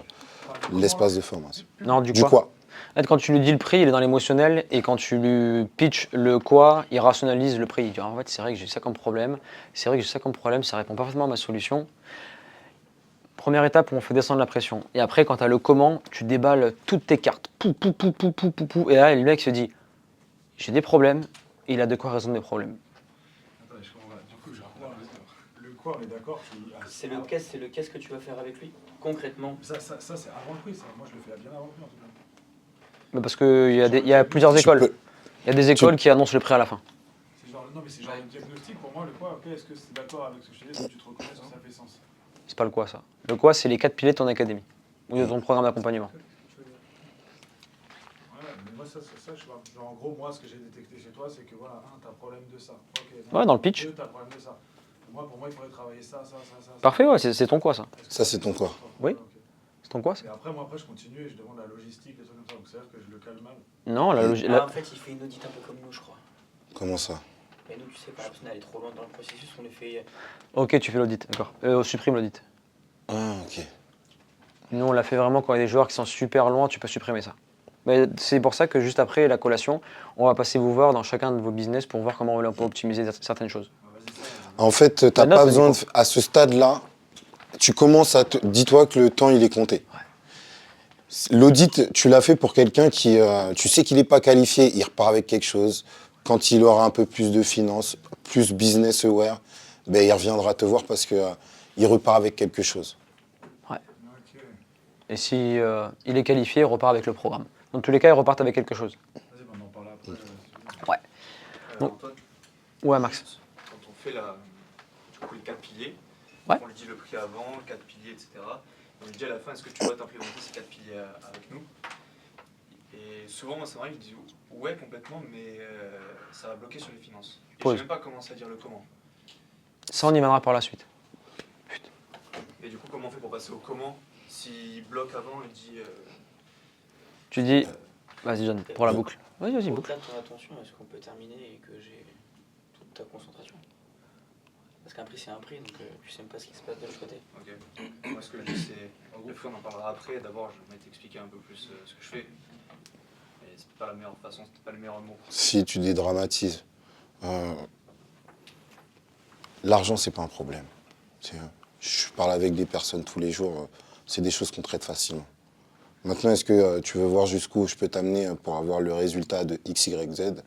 l'espace de formation. Non, du Du quoi. quoi. En fait, quand tu lui dis le prix, il est dans l'émotionnel, et quand tu lui pitches le quoi, il rationalise le prix. Il dit en fait, c'est vrai que j'ai ça comme problème, ça répond parfaitement à ma solution. Première étape où on fait descendre la pression. Et après, quand tu as le comment, tu déballes toutes tes cartes. Et là, le mec se dit j'ai des problèmes, et il a de quoi résoudre mes problèmes. Attends, je comprends pas. Du coup, le quoi, on est d'accord. C'est le qu'est-ce que tu vas faire avec lui, concrètement. Ça c'est avant le prix, ça. Moi, je le fais bien avant le prix, en tout cas. Mais parce qu'il y a plusieurs écoles. Il y a des écoles qui annoncent le prix à la fin. C'est genre, non, mais c'est genre le diagnostic pour moi, le quoi, ok, est-ce que c'est d'accord avec ce que je te dis, est-ce que tu te reconnais, est-ce que ça fait sens? C'est pas le quoi, ça. Le quoi, c'est les 4 piliers de ton académie ou de ton programme d'accompagnement. Ouais, mais moi, ça, je vois. Genre, en gros, moi, ce que j'ai détecté chez toi, c'est que voilà, t'as un problème de ça. Ok. Ouais, dans le pitch. T'as un problème de ça. Pour moi, il faudrait travailler ça. Parfait, ouais, c'est ton quoi, ça. Ça, c'est ton quoi. Oui. Ok. C'est ton quoi, ça. Et après, je continue et je demande la logistique, des trucs comme ça. Donc, c'est-à-dire que je le cale mal. Non, En fait, il fait une audite un peu comme nous, je crois. Comment ça? Mais nous, tu sais, par exemple, elle est trop loin dans le processus, on les fait. Ok, tu fais l'audit, d'accord. On supprime l'audit. Ah, ok. Nous, on l'a fait vraiment quand il y a des joueurs qui sont super loin, tu peux supprimer ça. Mais c'est pour ça que juste après la collation, on va passer vous voir dans chacun de vos business pour voir comment on peut optimiser certaines choses. En fait, t'as note, pas ça besoin, dépend. à ce stade-là, tu commences à dis-toi que le temps, il est compté. L'audit, tu l'as fait pour quelqu'un qui, tu sais qu'il n'est pas qualifié, il repart avec quelque chose. Quand il aura un peu plus de finances, plus business aware, ben, il reviendra te voir parce que il repart avec quelque chose. Ok. Et si il est qualifié, il repart avec le programme. Dans tous les cas, ils repartent avec quelque chose. Vas-y, on en parle après. Ouais. Donc- Antoine, Ouais, Max. quand on fait du coup, les 4 piliers, Ouais. on lui dit le prix avant, 4 piliers, etc. On lui dit à la fin, est-ce que tu vas t'implémenter ces 4 piliers avec nous? Et souvent, c'est vrai, il dit ouais, complètement, mais ça va bloquer sur les finances. Et je Pause. sais même pas commencer à dire le comment. Ça, on y viendra par la suite. Et du coup, comment on fait pour passer au comment? S'il bloque avant, il dit Tu dis, vas-y John, pour la boucle. Vas-y, boucle. Au-delà de ton attention, est-ce qu'on peut terminer et que j'ai toute ta concentration? Parce qu'un prix, c'est un prix, donc tu sais même pas ce qui se passe de l'autre côté. ok. Moi, ce que je dis, c'est le prix, on en parlera après. D'abord, je vais t'expliquer un peu plus ce que je fais. Et c'est pas la meilleure façon, c'est pas le meilleur mot. Si tu dédramatises, l'argent, c'est pas un problème. Je parle avec des personnes tous les jours, c'est des choses qu'on traite facilement. Maintenant, est-ce que tu veux voir jusqu'où je peux t'amener pour avoir le résultat de X, Y, Z,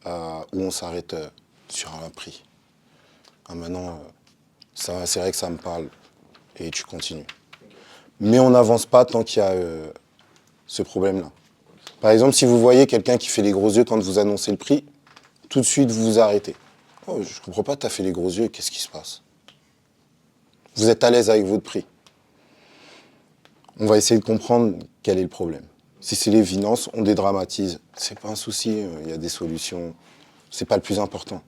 ou on s'arrête sur un prix? Maintenant, c'est vrai que ça me parle et tu continues. Mais on n'avance pas tant qu'il y a ce problème-là. Par exemple, si vous voyez quelqu'un qui fait les gros yeux quand vous annoncez le prix, tout de suite vous vous arrêtez. Oh, je comprends pas, tu as fait les gros yeux, qu'est-ce qui se passe? Vous êtes à l'aise avec votre prix. On va essayer de comprendre quel est le problème. Si c'est les finances, on dédramatise. C'est pas un souci, il y a des solutions. C'est pas le plus important.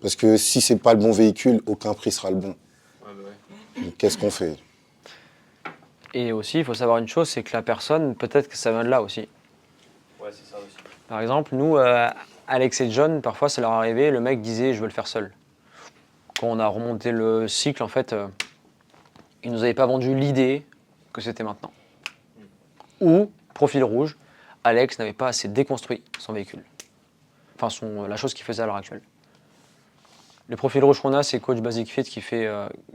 Parce que si c'est pas le bon véhicule, aucun prix sera le bon. Ouais, bah ouais. Donc, qu'est-ce qu'on fait? Et aussi, il faut savoir une chose, c'est que la personne, peut-être que ça vient de là aussi. Ouais, c'est ça aussi. Par exemple, nous, Alex et John, parfois ça leur arrivait, le mec disait je veux le faire seul. Quand on a remonté le cycle, en fait, ils nous avaient pas vendu l'idée que c'était maintenant. Ou, profil rouge, Alex n'avait pas assez déconstruit son véhicule. Enfin, la chose qu'il faisait à l'heure actuelle. Le profil rouge qu'on a, c'est Coach Basic Fit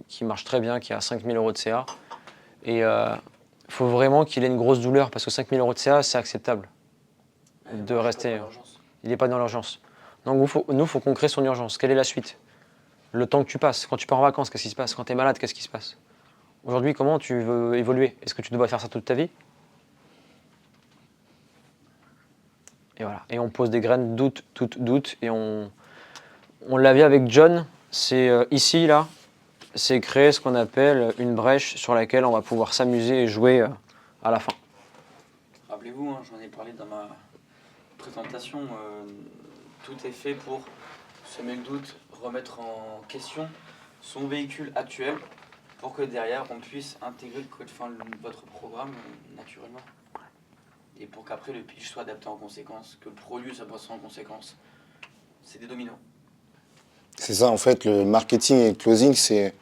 qui marche très bien, qui a 5 000 € de CA. Et il faut vraiment qu'il ait une grosse douleur parce que 5 000 € de CA, c'est acceptable de rester. Il n'est pas dans l'urgence. Donc nous, il faut qu'on crée son urgence. Quelle est la suite? Le temps que tu passes. Quand tu pars en vacances, qu'est-ce qui se passe? Quand tu es malade, qu'est-ce qui se passe? Aujourd'hui, comment tu veux évoluer? Est-ce que tu dois faire ça toute ta vie? Et voilà. Et on pose des graines doute. Et on l'a vu avec John. C'est ici, là, c'est créer ce qu'on appelle une brèche sur laquelle on va pouvoir s'amuser et jouer à la fin. Rappelez-vous, hein, j'en ai parlé dans ma présentation, tout est fait pour semer le doute, remettre en question son véhicule actuel pour que derrière on puisse intégrer votre programme naturellement. Et pour qu'après le pitch soit adapté en conséquence, que le produit soit passé en conséquence. C'est des dominos. C'est ça, en fait, le marketing et le closing, c'est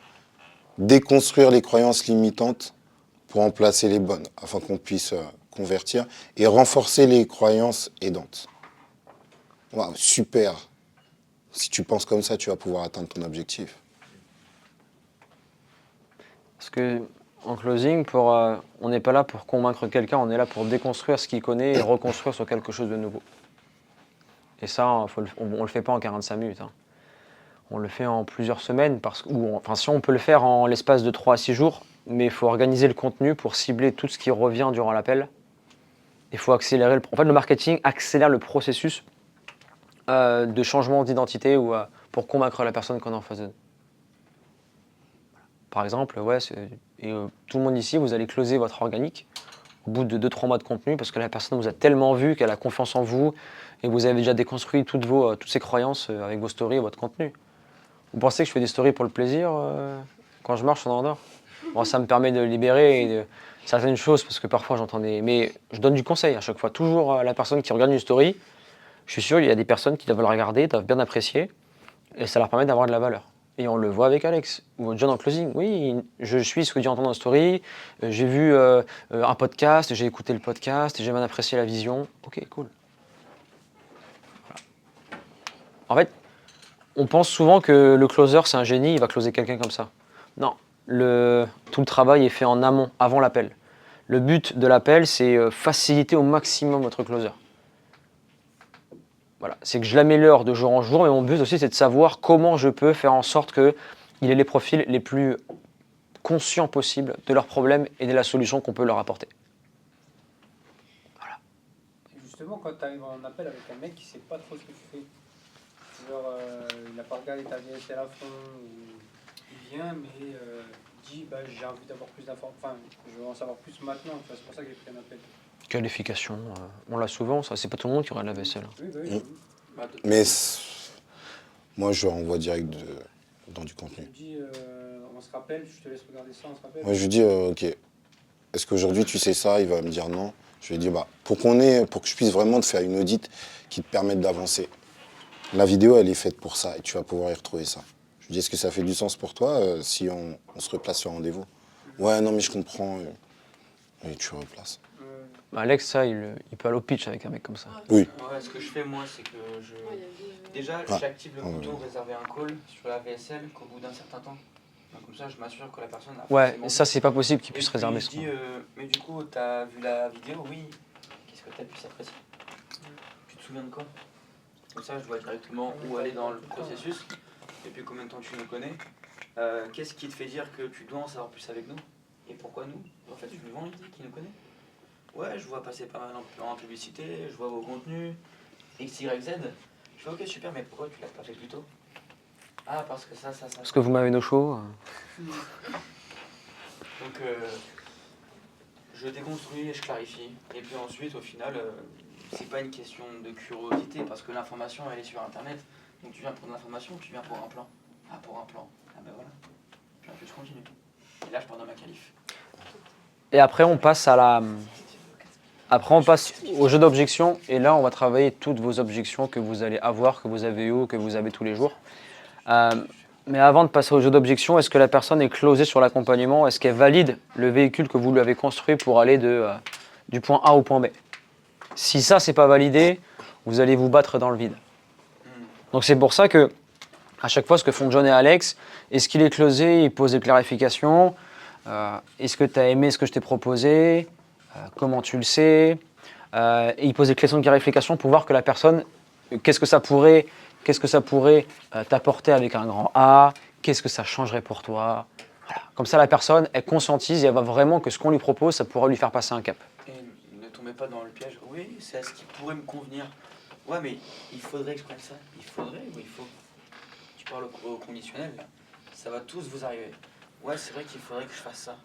déconstruire les croyances limitantes pour en placer les bonnes, afin qu'on puisse convertir et renforcer les croyances aidantes. Wow, super. Si tu penses comme ça, tu vas pouvoir atteindre ton objectif. Parce que en closing, on n'est pas là pour convaincre quelqu'un, on est là pour déconstruire ce qu'il connaît et reconstruire sur quelque chose de nouveau. Et ça, on ne le fait pas en 45 minutes. Hein. On le fait en plusieurs semaines, si on peut le faire en l'espace de 3 à 6 jours, mais il faut organiser le contenu pour cibler tout ce qui revient durant l'appel. Il faut accélérer. En fait, le marketing accélère le processus de changement d'identité ou pour convaincre la personne qu'on est en face de nous. Par exemple, tout le monde ici, vous allez closer votre organique au bout de 2-3 mois de contenu parce que la personne vous a tellement vu qu'elle a confiance en vous et vous avez déjà déconstruit toutes ses croyances avec vos stories et votre contenu. Vous pensez que je fais des stories pour le plaisir quand je marche en Andorre? Bon, ça me permet de libérer certaines choses parce que parfois j'entends des... Mais je donne du conseil à chaque fois. Toujours à la personne qui regarde une story, je suis sûr qu'il y a des personnes qui doivent le regarder, doivent bien apprécier et ça leur permet d'avoir de la valeur. Et on le voit avec Alex ou John en closing. Oui, je suis ce que tu entends dans la story, j'ai vu un podcast, j'ai écouté le podcast, j'ai bien apprécié la vision. Ok, cool. Voilà. En fait, on pense souvent que le closer, c'est un génie, il va closer quelqu'un comme ça. Non, tout le travail est fait en amont, avant l'appel. Le but de l'appel, c'est faciliter au maximum votre closer. Voilà, c'est que je l'améliore de jour en jour, mais mon but aussi, c'est de savoir comment je peux faire en sorte qu'il ait les profils les plus conscients possibles de leurs problèmes et de la solution qu'on peut leur apporter. Voilà. Et justement, quand tu arrives en appel avec un mec qui ne sait pas trop ce que tu fais, genre il n'a pas regardé ta DSL à fond, ou il vient, mais il dit j'ai envie d'avoir plus d'informations, enfin, je veux en savoir plus maintenant, c'est pour ça que j'ai pris un appel. Qualification, on l'a souvent, ça, c'est pas tout le monde qui regarde la vaisselle. Oui, bah oui. Mais moi, je renvoie direct dans du contenu. Je dis, on se rappelle, je te laisse regarder ça, on se rappelle. Moi, je lui dis, ok, est-ce qu'aujourd'hui tu sais ça? Il va me dire non. Je lui dis, pour que je puisse vraiment te faire une audit qui te permette d'avancer. La vidéo, elle est faite pour ça et tu vas pouvoir y retrouver ça. Je lui dis, est-ce que ça fait du sens pour toi si on se replace sur rendez-vous? Ouais, non, mais je comprends. Et tu replaces. Alex, ça, il peut aller au pitch avec un mec comme ça. Oui. Ouais, ce que je fais moi, c'est que déjà j'active le bouton réserver un call sur la VSL qu'au bout d'un certain temps. Donc, comme ça, je m'assure que la personne a Ouais, ça, c'est pas possible qu'il puisse réserver ce coup. Mais du coup, t'as vu la vidéo? Oui. Qu'est-ce que t'as pu s'apprécier? Tu te souviens de quoi? Comme ça, je vois directement où aller dans le processus. Et puis combien de temps tu nous connais. Qu'est-ce qui te fait dire que tu dois en savoir plus avec nous? Et pourquoi nous? En fait, je lui vends l'idée qui nous connaît. Ouais, je vois passer pas mal en publicité, je vois vos contenus, X, Y, Z. Je fais ok, super, mais pourquoi tu l'as pas fait plus tôt? Ah, parce que ça. Parce que vous m'avez no show. Donc, je déconstruis et je clarifie. Et puis ensuite, au final, c'est pas une question de curiosité, parce que l'information, elle est sur Internet. Donc tu viens pour de l'information ou tu viens pour un plan? Ah, pour un plan. Ah ben voilà. Puis ensuite, je continue. Et là, je pars dans ma qualif. Et après, on passe au jeu d'objection. Et là, on va travailler toutes vos objections que vous allez avoir, que vous avez eues, que vous avez tous les jours. Mais avant de passer au jeu d'objection, est-ce que la personne est closée sur l'accompagnement? Est-ce qu'elle valide le véhicule que vous lui avez construit pour aller du point A au point B? Si ça, c'est pas validé, vous allez vous battre dans le vide. Donc c'est pour ça que, à chaque fois, ce que font John et Alex, est-ce qu'il est closé? Ils posent des clarifications. Est-ce que tu as aimé ce que je t'ai proposé? Comment tu le sais? Et ils posent des questions de clarification pour voir que la personne, qu'est-ce que ça pourrait t'apporter avec un grand A? Qu'est-ce que ça changerait pour toi? Voilà. Comme ça, la personne, elle conscientise et elle va vraiment que ce qu'on lui propose, ça pourrait lui faire passer un cap. Et ne tombez pas dans le piège. Oui, c'est ce qui pourrait me convenir. Ouais, mais il faudrait que je prenne ça. Il faudrait ou il faut? Tu parles au conditionnel, là. Ça va tous vous arriver. Ouais, c'est vrai qu'il faudrait que je fasse ça.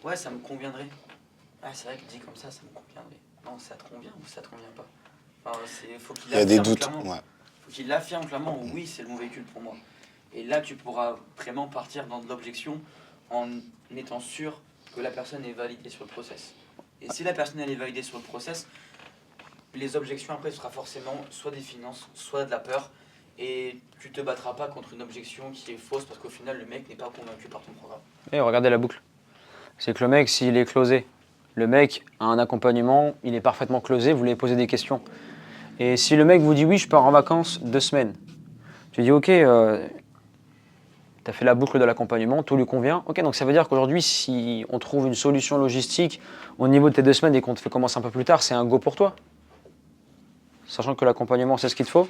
Ouais, ça me conviendrait. Ah, c'est vrai que dit comme ça me conviendrait. Non, ça te convient ou ça te convient pas? Enfin, faut qu'il Il y a des l'affirme doutes. clairement. Ouais. Faut qu'il l'affirme clairement. Oui, c'est le bon véhicule pour moi. Et là, tu pourras vraiment partir dans de l'objection en étant sûr que la personne est validée sur le process. Et si la personne elle est validée sur le process, les objections après ce sera forcément soit des finances, soit de la peur. Et tu te battras pas contre une objection qui est fausse parce qu'au final le mec n'est pas convaincu par ton programme. Et regardez la boucle. C'est que le mec, s'il est closé, le mec a un accompagnement, il est parfaitement closé, vous lui posez des questions. Et si le mec vous dit oui, je pars en vacances 2 semaines, tu dis ok, tu as fait la boucle de l'accompagnement, tout lui convient. Ok, donc ça veut dire qu'aujourd'hui, si on trouve une solution logistique au niveau de tes 2 semaines et qu'on te fait commencer un peu plus tard, c'est un go pour toi. Sachant que l'accompagnement, c'est ce qu'il te faut.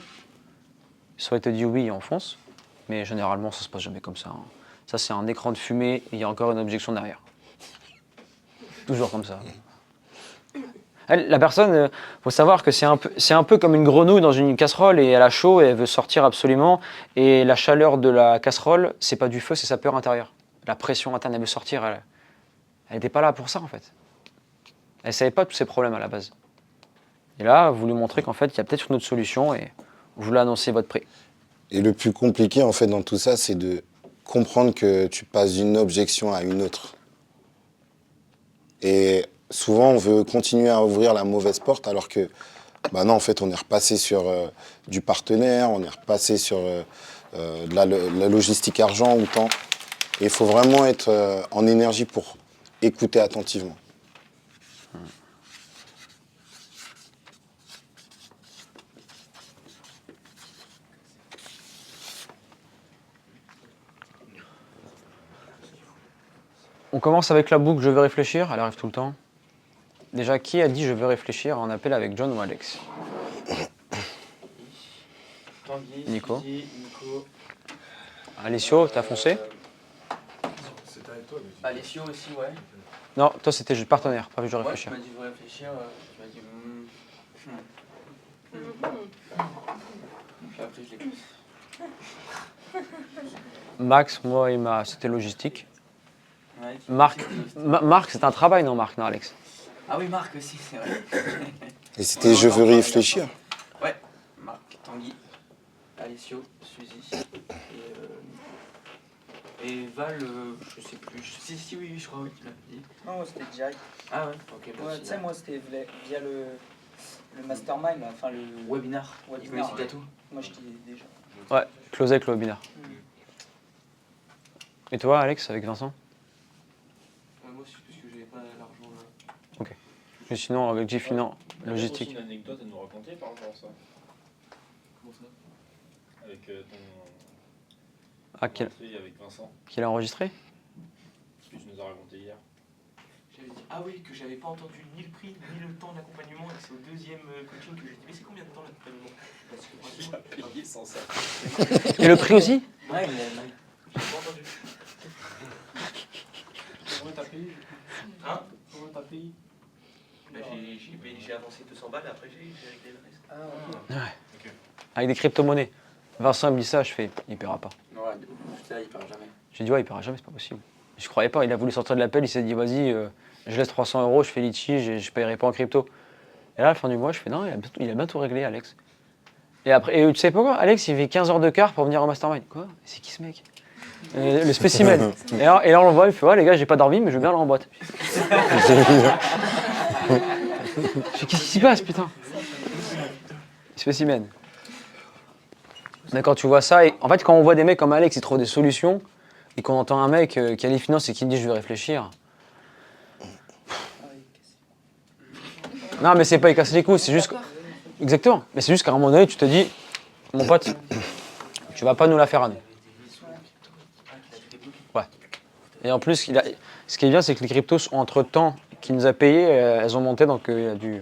Soit il te dit oui, on fonce, mais généralement, ça se passe jamais comme ça. Hein. Ça, c'est un écran de fumée et il y a encore une objection derrière. Toujours comme ça. La personne, faut savoir que c'est un peu comme une grenouille dans une casserole et elle a chaud et elle veut sortir absolument. Et la chaleur de la casserole, c'est pas du feu, c'est sa peur intérieure. La pression interne, elle veut sortir. Elle n'était pas là pour ça en fait. Elle savait pas tous ces problèmes à la base. Et là, vous lui montrez qu'en fait, il y a peut-être une autre solution et vous lui annoncez votre prix. Et le plus compliqué en fait dans tout ça, c'est de comprendre que tu passes d'une objection à une autre. Et souvent, on veut continuer à ouvrir la mauvaise porte alors que, bah non, en fait, on est repassé sur du partenaire, on est repassé sur de la logistique argent ou temps. Et il faut vraiment être en énergie pour écouter attentivement. On commence avec la boucle « Je veux réfléchir », elle arrive tout le temps. Déjà, qui a dit « Je veux réfléchir » en appel avec John ou Alex? Tanguy, Nico. Suzy, Nico. Alessio, t'as foncé? C'était avec toi, mais Alessio aussi, ouais. Non, toi c'était juste partenaire, pas je veux Ouais, tu réfléchir. m'as dit de réfléchir, tu m'as dit Puis après je l'ai plus. Max, moi, c'était logistique. Ouais, Marc, Marc, c'est un travail, non, Marc, non, Alex? Ah oui, Marc aussi, c'est vrai. Et c'était « Je veux réfléchir ». Ouais, Marc, Tanguy, Alessio, Suzy et Val, je sais plus. Si, oui, je crois, oui, tu l'as dit. Non, moi c'était Jack. Ah ouais, ok. Bah, Ouais, tu sais, moi c'était via le mastermind, là, enfin le webinar. webinar. Il tout. Moi je t'y ai déjà. Ouais, closé avec le webinaire. Et toi, Alex, avec Vincent? Moi c'est plus que j'avais pas l'argent là. Ok. Et sinon, avec Gfinan, Il y a logistique. aussi une anecdote à nous raconter par rapport à ça. Comment ça? Avec ton Ah, qu'il entrée avec Vincent. a enregistré? Ce que tu nous as raconté hier. J'avais dit ah oui que j'avais pas entendu ni le prix ni le temps de l'accompagnement et que c'est au deuxième coaching que j'ai dit mais c'est combien de temps l'accompagnement? Parce que franchement, J'ai payé sans ça. Et le prix aussi? Ouais, j'ai pas entendu. Comment t'as payé? Hein? Comment t'as payé? Bah, j'ai avancé 200 balles et après j'ai réglé le reste. Ah, ok. Ouais. Avec des crypto-monnaies. Vincent me dit ça, je fais, il paiera pas. Ouais, ça, il perd jamais. J'ai dit, ouais, il paiera jamais, c'est pas possible. Je croyais pas, il a voulu sortir de l'appel, il s'est dit, vas-y, je laisse 300 €, je fais litige et je paierai pas en crypto. Et là, à la fin du mois, je fais, non, il a bien tout réglé, Alex. Et après, et tu sais pas quoi, Alex, il fait 15 heures de quart pour venir au mastermind. Quoi? C'est qui ce mec? Le spécimen. Et là, on le voit, il fait, ouais, les gars, j'ai pas dormi, mais je veux bien aller en boîte. Qu'est-ce qui se passe, putain? Spécimen. D'accord, tu vois ça, et en fait, quand on voit des mecs comme Alex qui trouvent des solutions, et qu'on entend un mec qui a les finances et qui dit je vais réfléchir. Non, mais c'est pas y casser les couilles, c'est juste. Exactement, mais c'est juste qu'à un moment donné, tu te dis, mon pote, tu vas pas nous la faire à nous. Ouais. Et en plus, ce qui est bien, c'est que les cryptos, entre-temps, qui nous a payé, elles ont monté, donc il y a du.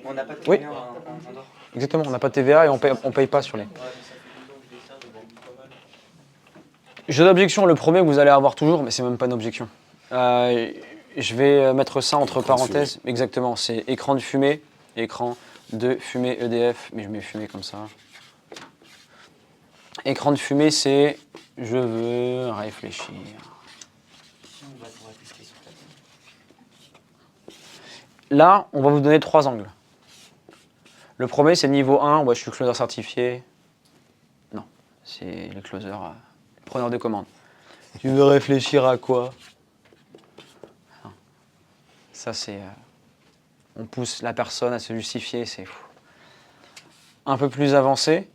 On n'a pas de Oui. TVA en Andorre. Exactement, on n'a pas de TVA et on paye pas sur les. Jeu d'objection, le premier que vous allez avoir toujours, mais c'est même pas une objection. Je vais mettre ça entre parenthèses. Exactement, c'est écran de fumée, écran de fumée EDF, mais je mets fumée comme ça. Écran de fumée, c'est je veux réfléchir. Là, on va vous donner 3 angles. Le premier, c'est le niveau 1, ouais, je suis closer certifié. Non, c'est le closer, preneur de commande. Tu veux réfléchir à quoi? Non. Ça, c'est... on pousse la personne à se justifier, c'est fou. Un peu plus avancé,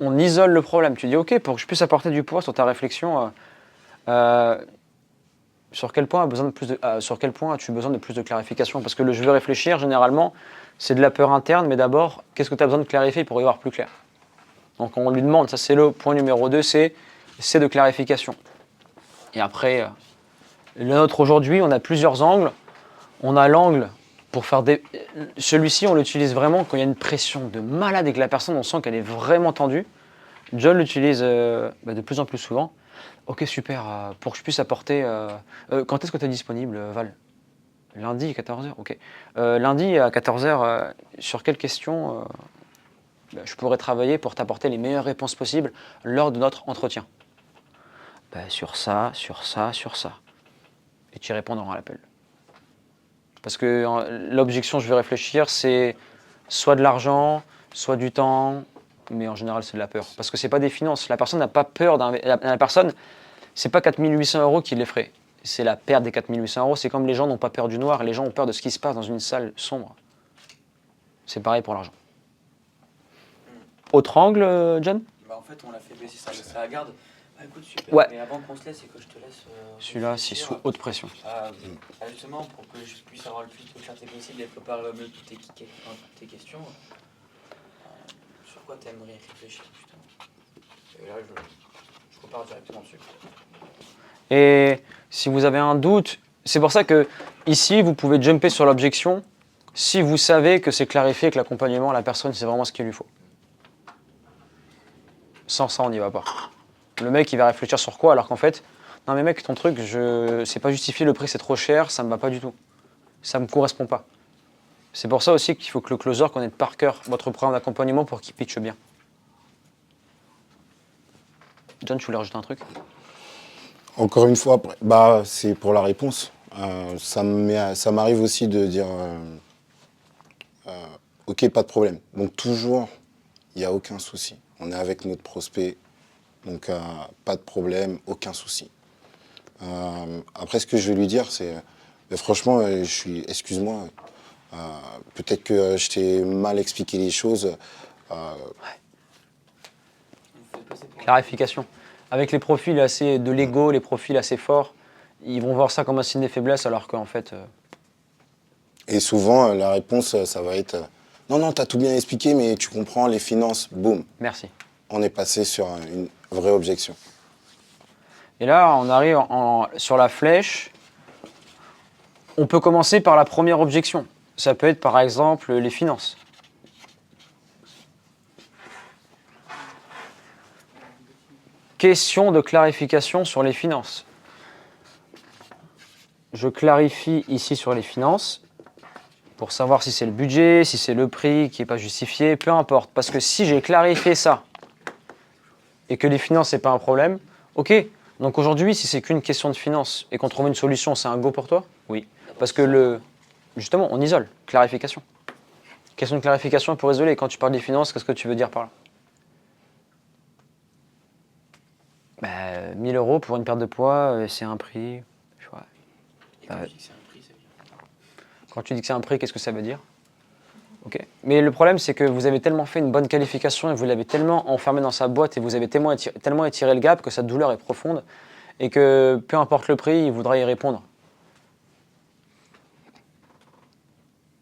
on isole le problème. Tu dis, ok, pour que je puisse apporter du poids sur ta réflexion, sur quel point as-tu besoin de plus de clarification? Parce que le je veux réfléchir, généralement, c'est de la peur interne, mais d'abord, qu'est-ce que tu as besoin de clarifier pour y voir plus clair? Donc on lui demande, ça c'est le point numéro 2, c'est de clarification. Et après, le nôtre aujourd'hui, on a plusieurs angles. On a l'angle pour faire des... Celui-ci, on l'utilise vraiment quand il y a une pression de malade et que la personne, on sent qu'elle est vraiment tendue. John l'utilise de plus en plus souvent. Ok, super, pour que je puisse apporter... quand est-ce que tu es disponible, Val? Lundi à 14h, ok. Lundi à 14h, sur quelle question je pourrais travailler pour t'apporter les meilleures réponses possibles lors de notre entretien? Sur ça, sur ça, sur ça. Et tu y réponds dans l'appel. Parce que l'objection, je vais réfléchir, c'est soit de l'argent, soit du temps, mais en général, c'est de la peur. Parce que c'est pas des finances. La personne n'a pas peur la personne, c'est pas 4 800 € qui l'effraie. C'est la perte des 4 800 €. C'est comme les gens n'ont pas peur du noir, les gens ont peur de ce qui se passe dans une salle sombre. C'est pareil pour l'argent. Autre angle, John? En fait, on l'a fait baisser ça la garde. Écoute, super. Ouais. Mais avant qu'on se laisse et que je te laisse. Celui-là, c'est sous haute pression. Justement, pour que je puisse avoir le plus de clarté possible et préparer le mieux toutes tes questions, sur quoi tu aimerais réfléchir, justement? Et là, je repars directement dessus. Et si vous avez un doute, c'est pour ça que ici, vous pouvez jumper sur l'objection si vous savez que c'est clarifié, que l'accompagnement à la personne, c'est vraiment ce qu'il lui faut. Sans ça, on n'y va pas. Le mec, il va réfléchir sur quoi alors qu'en fait, non mais mec, ton truc, c'est pas justifié, le prix c'est trop cher, ça me va pas du tout. Ça me correspond pas. C'est pour ça aussi qu'il faut que le closer connaisse par cœur votre programme d'accompagnement pour qu'il pitche bien. John, tu voulais rajouter un truc? Encore une fois, c'est pour la réponse. Ça m'arrive aussi de dire ok, pas de problème. Donc toujours, il n'y a aucun souci. On est avec notre prospect, donc pas de problème, aucun souci. Après, ce que je vais lui dire, c'est franchement, excuse-moi, peut-être que je t'ai mal expliqué les choses. Clarification. Avec les profils assez de l'ego, les profils assez forts, ils vont voir ça comme un signe de faiblesse alors qu'en fait... Et souvent, la réponse, ça va être non, t'as tout bien expliqué, mais tu comprends, les finances, boum. Merci. On est passé sur une vraie objection. Et là, on arrive sur la flèche. On peut commencer par la première objection. Ça peut être par exemple les finances. Question de clarification sur les finances. Je clarifie ici sur les finances pour savoir si c'est le budget, si c'est le prix qui n'est pas justifié, peu importe. Parce que si j'ai clarifié ça et que les finances, ce n'est pas un problème, ok. Donc aujourd'hui, si c'est qu'une question de finances et qu'on trouve une solution, c'est un go pour toi? Oui. Parce que justement, on isole. Clarification. Question de clarification pour isoler. Quand tu parles des finances, qu'est-ce que tu veux dire par là? 1000 € pour une perte de poids, c'est un prix. Je vois. Et quand je dis que c'est un prix, ça veut dire quoi? Quand tu dis que c'est un prix, qu'est-ce que ça veut dire? Ok. Mais le problème, c'est que vous avez tellement fait une bonne qualification et vous l'avez tellement enfermé dans sa boîte et vous avez tellement étiré le gap que sa douleur est profonde et que peu importe le prix, il voudra y répondre.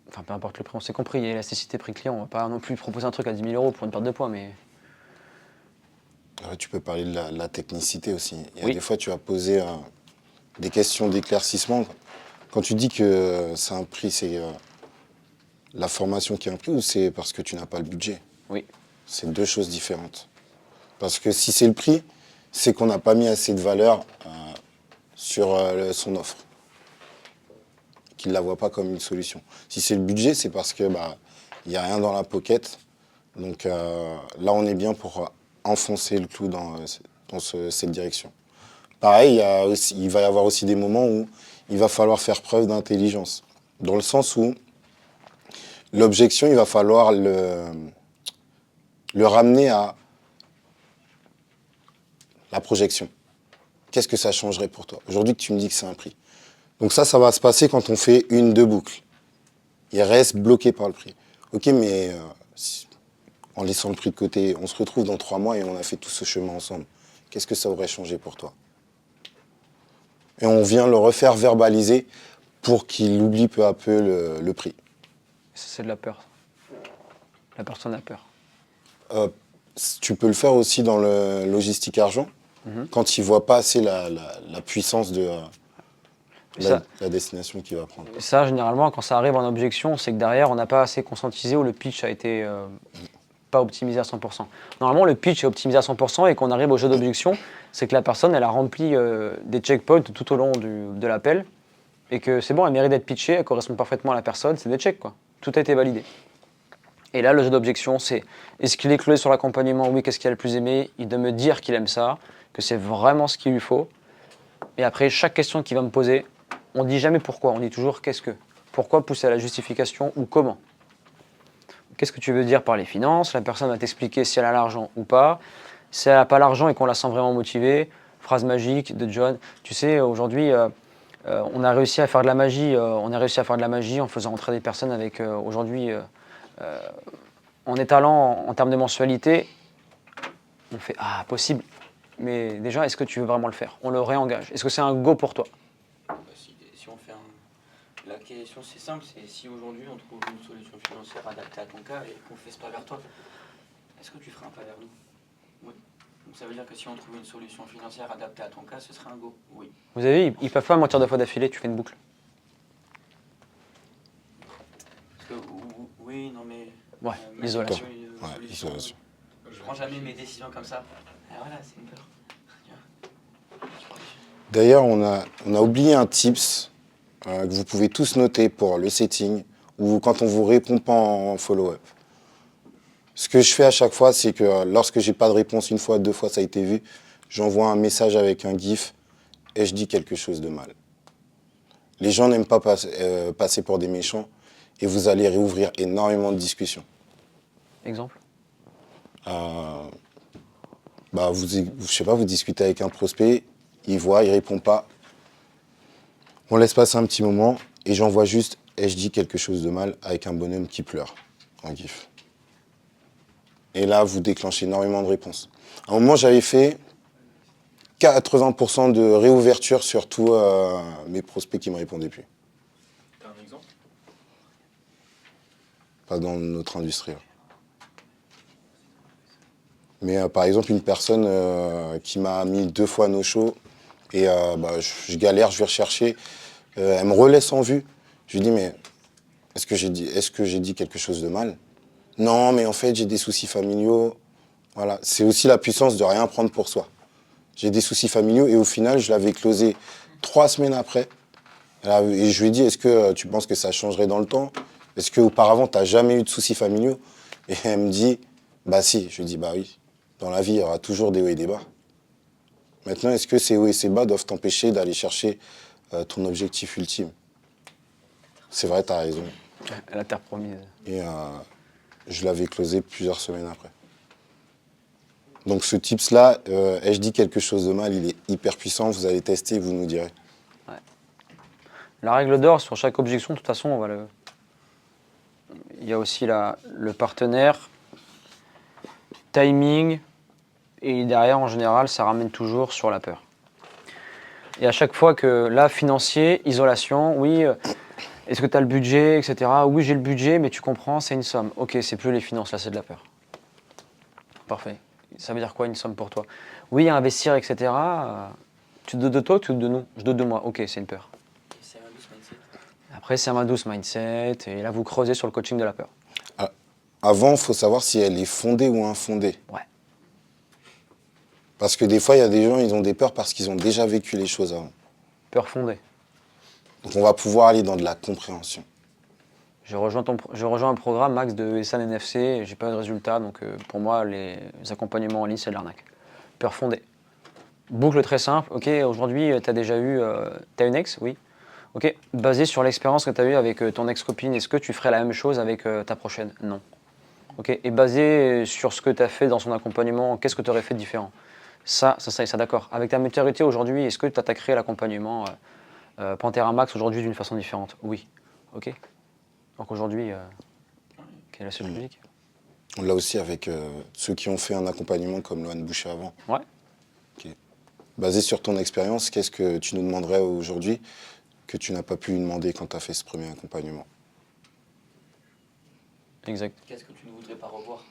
Enfin, peu importe le prix, on s'est compris, il y a élasticité prix client. On va pas non plus proposer un truc à 10 000 € pour une perte de poids, mais... Tu peux parler de la technicité aussi. Il y a Oui. des fois, tu vas poser des questions d'éclaircissement. Quand tu dis que c'est un prix, c'est la formation qui est un prix ou c'est parce que tu n'as pas le budget? Oui. C'est deux choses différentes. Parce que si c'est le prix, c'est qu'on n'a pas mis assez de valeur sur son offre. Qu'il ne la voit pas comme une solution. Si c'est le budget, c'est parce que il n'y a rien dans la pocket. Donc là, on est bien pour enfoncer le clou dans cette direction. Pareil, il va y avoir aussi des moments où il va falloir faire preuve d'intelligence. Dans le sens où l'objection, il va falloir le ramener à la projection. Qu'est-ce que ça changerait pour toi? Aujourd'hui, que tu me dis que c'est un prix. Donc ça va se passer quand on fait 1-2 boucles. Il reste bloqué par le prix. Ok, mais en laissant le prix de côté, on se retrouve dans 3 mois et on a fait tout ce chemin ensemble. Qu'est-ce que ça aurait changé pour toi? Et on vient le refaire verbaliser pour qu'il oublie peu à peu le prix. Ça, c'est de la peur. La personne a peur. Tu peux le faire aussi dans le logistique argent, quand il ne voit pas assez la puissance de la destination qu'il va prendre. Ça, généralement, quand ça arrive en objection, c'est que derrière, on n'a pas assez conscientisé ou le pitch a été pas optimisé à 100%. Normalement, le pitch est optimisé à 100% et qu'on arrive au jeu d'objection, c'est que la personne, elle a rempli des checkpoints tout au long de l'appel et que c'est bon, elle mérite d'être pitchée, elle correspond parfaitement à la personne, c'est des checks, quoi. Tout a été validé. Et là, le jeu d'objection, c'est est-ce qu'il est cloué sur l'accompagnement? Oui, qu'est-ce qu'il a le plus aimé? Il doit me dire qu'il aime ça, que c'est vraiment ce qu'il lui faut. Et après, chaque question qu'il va me poser, on ne dit jamais pourquoi, on dit toujours qu'est-ce que. Pourquoi pousser à la justification ou comment? Qu'est-ce que tu veux dire par les finances? La personne va t'expliquer si elle a l'argent ou pas. Si elle n'a pas l'argent et qu'on la sent vraiment motivée, phrase magique de John. Tu sais, aujourd'hui, on a réussi à faire de la magie. On a réussi à faire de la magie en faisant entrer des personnes avec aujourd'hui, en étalant en termes de mensualité. On fait ah possible. Mais déjà, est-ce que tu veux vraiment le faire? On le réengage. Est-ce que c'est un go pour toi? Si on fait la question, c'est simple, c'est si aujourd'hui on trouve une solution financière adaptée à ton cas et qu'on fait ce pas vers toi, est-ce que tu feras un pas vers nous? Oui. Donc ça veut dire que si on trouve une solution financière adaptée à ton cas, ce serait un go? Oui. Vous avez vu, ils peuvent pas mentir 2 fois d'affilée, tu fais une boucle. Parce que, oui, non mais... Ouais, isolation. Ouais, isolation. Je prends jamais mes décisions comme ça. Et voilà, c'est une peur. D'ailleurs, on a oublié un tips que vous pouvez tous noter pour le setting ou quand on vous répond pas en follow-up. Ce que je fais à chaque fois, c'est que lorsque j'ai pas de réponse 1 fois, 2 fois, ça a été vu, j'envoie un message avec un gif et je dis quelque chose de mal. Les gens n'aiment pas passer pour des méchants et vous allez réouvrir énormément de discussions. Exemple? Je sais pas, vous discutez avec un prospect, il voit, il répond pas. On laisse passer un petit moment et j'envoie juste et je dis quelque chose de mal avec un bonhomme qui pleure en gif. Et là, vous déclenchez énormément de réponses. À un moment, j'avais fait 80% de réouverture sur tous mes prospects qui me répondaient plus. T'as un exemple? Pas dans notre industrie. Mais par exemple, une personne qui m'a mis 2 fois no show et je galère, je vais rechercher. Elle me relaisse en vue. Je lui dis, mais est-ce que j'ai dit quelque chose de mal? Non, mais en fait, j'ai des soucis familiaux. Voilà, c'est aussi la puissance de rien prendre pour soi. J'ai des soucis familiaux et au final, je l'avais closé 3 semaines après. Et je lui ai dit, est-ce que tu penses que ça changerait dans le temps? Est-ce qu'auparavant, tu n'as jamais eu de soucis familiaux? Et elle me dit, bah si. Je lui dis, bah oui. Dans la vie, il y aura toujours des hauts et des bas. Maintenant, est-ce que ces hauts et ces bas doivent t'empêcher d'aller chercher ton objectif ultime? C'est vrai, tu as raison. La terre promise. Et je l'avais closé plusieurs semaines après. Donc ce tips-là, ai-je dit quelque chose de mal, il est hyper puissant, vous allez tester et vous nous direz. La règle d'or sur chaque objection, de toute façon, on va le... il y a aussi le partenaire, timing, et derrière, en général, ça ramène toujours sur la peur. Et à chaque fois que, là, financier, isolation, oui, est-ce que tu as le budget, etc. Oui, j'ai le budget, mais tu comprends, c'est une somme. Ok, c'est plus les finances, là, c'est de la peur. Parfait. Ça veut dire quoi, une somme pour toi? Oui, investir, etc. Tu te doutes de toi ou tu te doutes de nous? Je doute de moi. Ok, c'est une peur. C'est un douce mindset. Après, c'est un douce mindset, et là, vous creusez sur le coaching de la peur. Avant, il faut savoir si elle est fondée ou infondée. Ouais. Parce que des fois, il y a des gens, ils ont des peurs parce qu'ils ont déjà vécu les choses avant. Peur fondée. Donc on va pouvoir aller dans de la compréhension. Je rejoins un programme, Max, de SN NFC, j'ai pas eu de résultat, donc pour moi, les accompagnements en ligne, c'est de l'arnaque. Peur fondée. Boucle très simple, ok, aujourd'hui, tu as déjà eu... tu as une ex? Oui. Ok, basé sur l'expérience que tu as eue avec ton ex-copine, est-ce que tu ferais la même chose avec ta prochaine? Non. Ok, et basé sur ce que tu as fait dans son accompagnement, qu'est-ce que tu aurais fait de différent? Ça, d'accord. Avec ta maturité aujourd'hui, est-ce que tu attaquerais l'accompagnement Panthera Max aujourd'hui d'une façon différente? Oui. Ok. Donc aujourd'hui, quelle est la suite logique? On l'a aussi avec ceux qui ont fait un accompagnement comme Lohan Boucher avant. Ouais. Ok. Basé sur ton expérience, qu'est-ce que tu nous demanderais aujourd'hui que tu n'as pas pu lui demander quand tu as fait ce premier accompagnement? Exact. Qu'est-ce que tu ne voudrais pas revoir?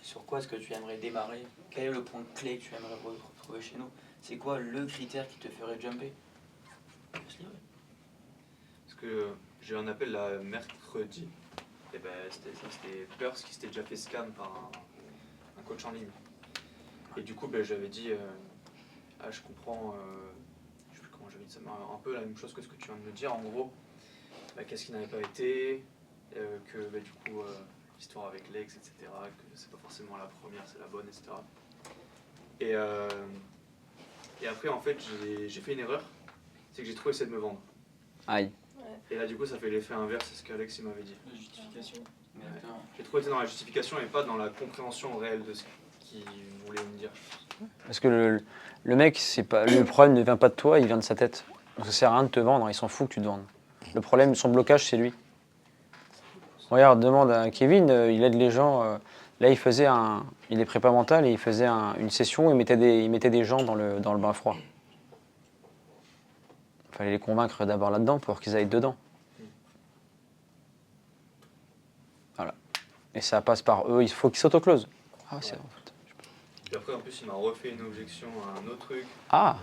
Sur quoi est-ce que tu aimerais démarrer? Quel est le point clé que tu aimerais retrouver chez nous? C'est quoi le critère qui te ferait jumper? Laisse livrer. Parce que j'ai eu un appel là, mercredi. Et ben, c'était Perse qui s'était déjà fait scan par un coach en ligne. Et du coup, ben, j'avais dit ah, je comprends, je sais plus comment j'avais dit ça, mais un peu la même chose que ce que tu viens de me dire. En gros, ben, qu'est-ce qui n'avait pas été, que ben, du coup, l'histoire avec l'ex, etc., que c'est pas forcément la première, c'est la bonne, etc. Et après, en fait, j'ai fait une erreur, c'est que j'ai trop essayé de me vendre. Aïe. Et là, du coup, ça fait l'effet inverse, c'est ce qu'Alex m'avait dit. La justification. Ouais. J'ai trop été dans la justification et pas dans la compréhension réelle de ce qu'il voulait me dire. Parce que le mec, c'est pas, le problème ne vient pas de toi, il vient de sa tête. Donc ça sert à rien de te vendre, il s'en fout que tu te vendes. Le problème, son blocage, c'est lui. Regarde, demande à Kevin, il aide les gens. Là, il est prépa mental et il faisait une session, il mettait des gens dans le bain froid. Il fallait les convaincre d'abord là-dedans pour qu'ils aillent dedans. Voilà. Et ça passe par eux, il faut qu'ils s'autoclosent. Ah, c'est en fait. Et après, en plus, il m'a refait une objection à un autre truc. Ah.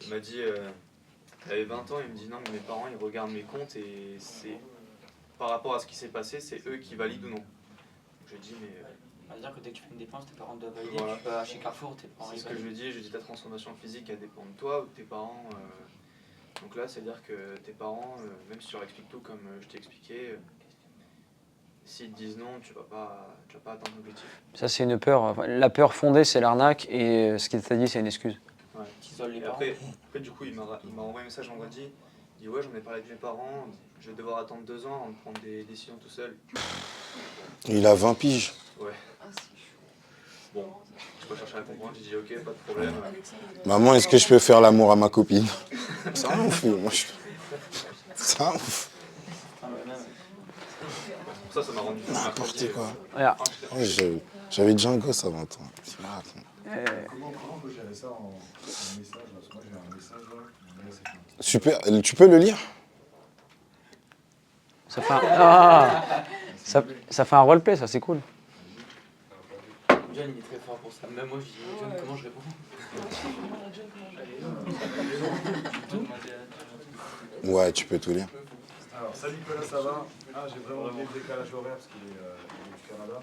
Il m'a dit, il avait 20 ans, il me dit non, mais mes parents, ils regardent mes comptes et c'est par rapport à ce qui s'est passé, c'est eux qui valident ou non. J'ai dit, mais. Ça veut dire que dès que tu fais une dépense, tes parents doivent valider. Voilà. Tu vas chez Carrefour, tes parents. C'est ce que je lui dis, ta transformation physique, elle dépend de toi ou de tes parents. Donc là, c'est-à-dire que tes parents, même si tu leur expliques tout comme je t'ai expliqué, s'ils te disent non, tu vas pas atteindre l'objectif. Ça, c'est une peur. La peur fondée, c'est l'arnaque et ce qu'il t'a dit, c'est une excuse. Ouais. Les et parents. après, du coup, il m'a envoyé un message vendredi. Il dit ouais, j'en ai parlé avec mes parents, je vais devoir attendre 2 ans avant de prendre des décisions tout seul. Il a 20 piges. Ouais. Bon, je peux chercher à comprendre, j'ai dit ok, pas de problème. Maman, est-ce que je peux faire l'amour à ma copine? C'est un ouf, moi. C'est un ouf. Pour ça m'a rendu fou. N'importe quoi. Regarde. Ouais, j'avais déjà un gosse à 20 ans. C'est marrant. Comment on peut gérer ça en message là? Parce que moi j'ai un message là. Mais là, c'est fini. Super, tu peux le lire? Ça fait un roleplay, ça, c'est cool. John, il est très fort pour ça. Même moi, je dis John, comment je réponds? Ouais, tu peux tout lire. Alors, salut Nicolas, ça va? Ah, j'ai vraiment oublié le décalage horaire parce qu'il est du Canada.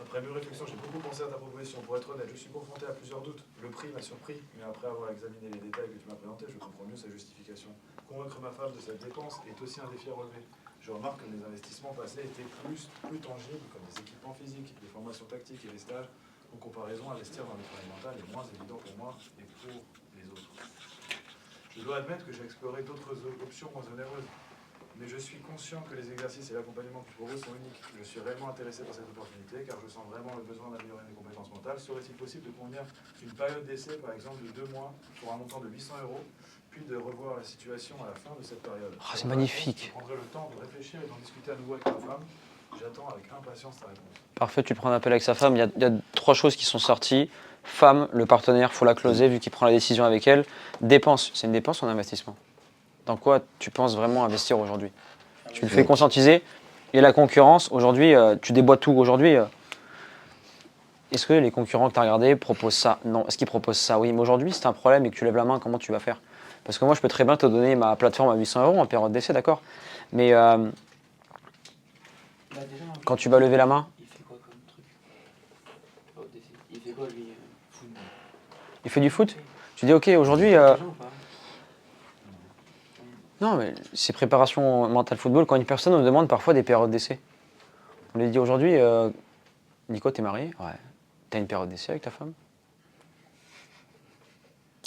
Après mûre réflexion, j'ai beaucoup pensé à ta proposition. Pour être honnête, je suis confronté à plusieurs doutes. Le prix m'a surpris, mais après avoir examiné les détails que tu m'as présentés, je comprends mieux sa justification. Convaincre ma femme de cette dépense est aussi un défi à relever. Je remarque que mes investissements passés étaient plus tangibles, comme des équipements physiques, des formations tactiques et des stages. En comparaison, investir dans le travail mental est moins évident pour moi et pour les autres. Je dois admettre que j'ai exploré d'autres options moins onéreuses. Mais je suis conscient que les exercices et l'accompagnement que tu proposes sont uniques. Je suis réellement intéressé par cette opportunité car je sens vraiment le besoin d'améliorer mes compétences mentales. Chantal, serait-il possible de convenir d'une période d'essai, par exemple de 2 mois, pour un montant de 800 €, puis de revoir la situation à la fin de cette période? Ah, c'est magnifique. Je prendrai le temps de réfléchir et d'en discuter à nouveau avec ma femme. J'attends avec impatience ta réponse. Parfait, tu prends un appel avec sa femme. Il y a 3 choses qui sont sorties. Femme, le partenaire, faut la closer vu qu'il prend la décision avec elle. Dépense, c'est une dépense ou un investissement? Dans quoi tu penses vraiment investir aujourd'hui? Tu le fais conscientiser. Et la concurrence, aujourd'hui, tu déboîtes tout. Aujourd'hui, est-ce que les concurrents que tu as regardés proposent ça? Non. Est-ce qu'ils proposent ça? Oui. Mais aujourd'hui, si tu as un problème et que tu lèves la main, comment tu vas faire? Parce que moi, je peux très bien te donner ma plateforme à 800 € en période d'essai, d'accord? Mais quand tu vas lever la main, Il fait quoi comme truc? Il fait quoi lui? il fait du foot. Tu dis, ok, aujourd'hui. Déjà ou pas? Non, mais c'est préparation mentale football. Quand une personne nous demande parfois des périodes d'essai, on lui dit aujourd'hui, Nico, t'es marié? Ouais. T'as une période d'essai avec ta femme?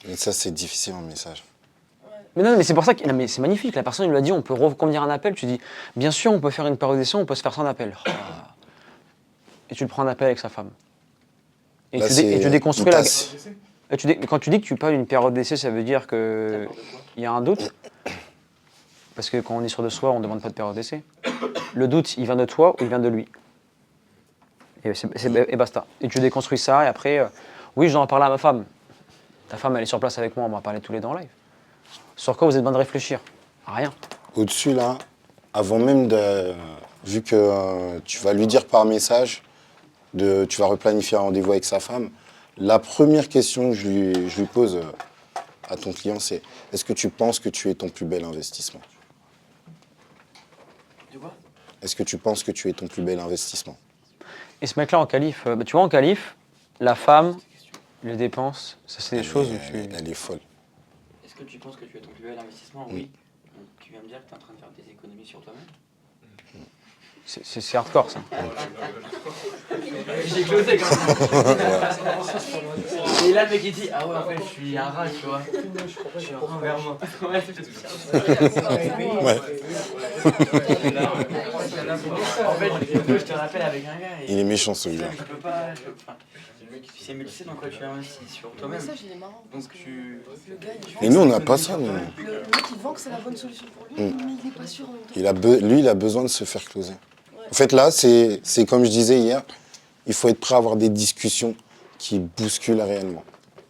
Et ça, c'est difficile en message. Mais non, mais c'est pour ça que non, mais c'est magnifique. La personne lui a dit, on peut reconduire un appel. Tu dis, bien sûr, on peut faire une période d'essai, on peut se faire sans appel. Et tu le prends un appel avec sa femme. Et, Là, et tu déconstruis la. D'essai Quand tu dis que tu parles d'une période d'essai, ça veut dire qu'il y a un doute. Parce que quand on est sûr de soi, on ne demande pas de période d'essai. Le doute, il vient de toi ou il vient de lui. Et basta. Et tu déconstruis ça, et après, oui, je dois en parler à ma femme. Ta femme, elle est sur place avec moi, on va parler tous les deux en live. Sur quoi vous êtes besoin de réfléchir? Rien. Au-dessus, là, avant même de... Vu que tu vas lui dire par message, tu vas replanifier un rendez-vous avec sa femme, la première question que je lui pose à ton client, c'est: est-ce que tu penses que tu es ton plus bel investissement? De quoi? Est-ce que tu penses que tu es ton plus bel investissement? Et ce mec-là en qualif, tu vois, en qualif, la femme, les dépenses, ça c'est des choses où tu. Elle est folle. Est-ce que tu penses que tu es ton plus bel investissement? Oui. Donc, tu viens me dire que tu es en train de faire des économies sur toi-même? C'est hardcore ça. J'ai closé quand même. Et là, le mec il dit: ah ouais, en fait, je suis un rat, tu vois. Je suis un rat vers moi. Ouais. Ouais. En fait, je te rappelle avec un gars. Il est méchant celui-là. Je peux pas. C'est mais tu sais dans quoi tu investis sur Le toi-même. message, il est marrant. Donc tu. Le gars, il vend Et nous, on n'a pas ça. Nous. Le mec, il vend que c'est la bonne solution pour lui, mais il n'est pas sûr en même temps. Lui, il a besoin de se faire closer. En fait, là, c'est comme je disais hier, il faut être prêt à avoir des discussions qui bousculent réellement.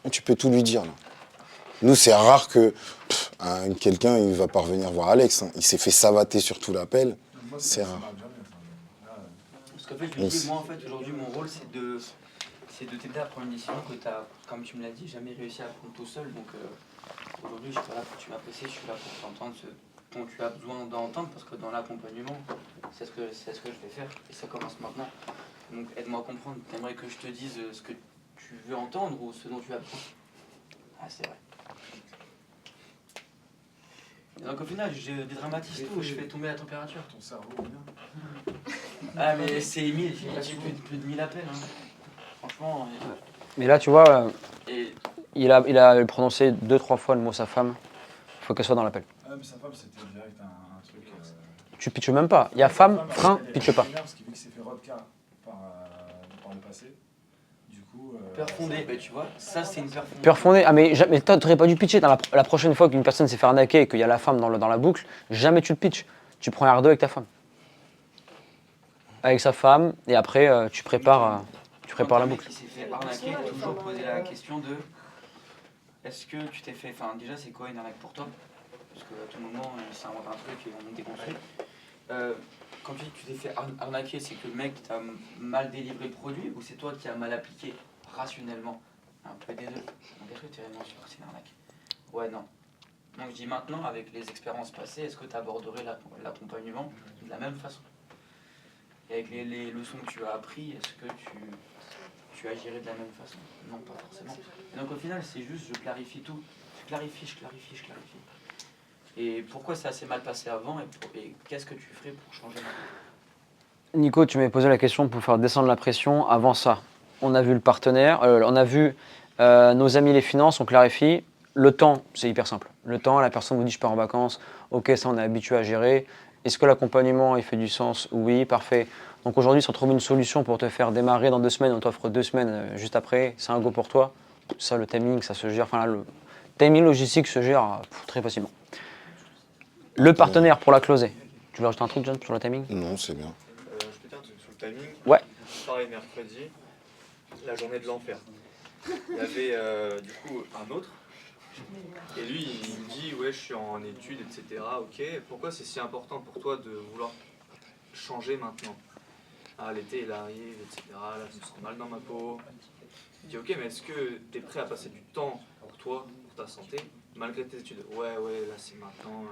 Et tu peux tout lui dire, là. Nous, c'est rare que quelqu'un il va pas revenir voir Alex. Hein. Il s'est fait savater sur tout l'appel. C'est rare. Parce qu'en fait, je me dis, moi, en fait, aujourd'hui, mon rôle, c'est de t'aider à prendre une décision que tu as, comme tu me l'as dit, jamais réussi à prendre tout seul. Donc, aujourd'hui, je suis pas là pour que tu m'apprécies, je suis là pour t'entendre ce dont tu as besoin d'entendre, parce que dans l'accompagnement, c'est ce que je vais faire, et ça commence maintenant. Donc, aide-moi à comprendre. T'aimerais que je te dise ce que tu veux entendre ou ce dont tu as besoin? Ah, c'est vrai. Et donc, au final, je dédramatise tout, je fais tomber la température. Ton cerveau est bien. Ah, mais c'est 1000, j'ai passé plus de 1000 appels. Hein. Franchement. Mais là, tu vois, Et il a prononcé 2-3 fois le mot sa femme. Il faut qu'elle soit dans l'appel. Ah, mais sa femme, c'était direct un truc. Tu pitches même pas. Il y a femme, frein, pitch pas. Parce qu'il vu qu'il s'est fait rodka par le passé. Du coup. peur fondée, bah, tu vois, ça c'est une peur fondée. Peur fondée. Ah, mais toi, t'aurais pas dû pitcher. Dans la prochaine fois qu'une personne s'est fait arnaquer et qu'il y a la femme dans la boucle, jamais tu le pitches. Tu prends un R2 avec ta femme. Avec sa femme, et après, tu prépares la boucle. Qui s'est fait arnaquer, toujours poser la question de est-ce que tu t'es fait. Enfin, déjà, c'est quoi une arnaque pour toi? Parce qu'à tout moment, il s'invente un truc et on déconstruit. Quand tu dis que tu t'es fait arnaquer, c'est que le mec t'a mal délivré le produit ou c'est toi qui as mal appliqué rationnellement? Un peu des deux. Donc, est-ce que tu es réellement sûr que c'est une arnaque? Ouais, non. Donc, je dis maintenant, avec les expériences passées, est-ce que tu aborderais l'accompagnement de la même façon? Et avec les leçons que tu as apprises, est-ce que tu agirais de la même façon? Non, pas forcément. Et donc au final, c'est juste, je clarifie tout. Je clarifie. Et pourquoi ça s'est mal passé avant et qu'est-ce que tu ferais pour changer maintenant? Nico, tu m'avais posé la question pour faire descendre la pression. Avant ça, on a vu le partenaire, on a vu nos amis les finances, on clarifie. Le temps, c'est hyper simple. Le temps, la personne vous dit je pars en vacances, ok, ça on est habitué à gérer. Est-ce que l'accompagnement il fait du sens? Oui, parfait. Donc aujourd'hui, si on trouve une solution pour te faire démarrer dans 2 semaines, on t'offre 2 semaines juste après, c'est un go pour toi. Ça, le timing, ça se gère. Enfin, là, le timing logistique se gère très facilement. Le partenaire pour la closer. Tu veux rajouter un truc, John, sur le timing? Non, c'est bien. Je peux dire un truc sur le timing. Ouais. Pareil, mercredi, la journée de l'enfer. Il y avait du coup un autre. Et lui, il me dit, ouais, je suis en études, etc. Ok, pourquoi c'est si important pour toi de vouloir changer maintenant? Ah, l'été, il arrive, etc. Là, je me sens mal dans ma peau. Je dis, ok, mais est-ce que tu es prêt à passer du temps pour toi, pour ta santé, malgré tes études? Ouais, là, c'est maintenant.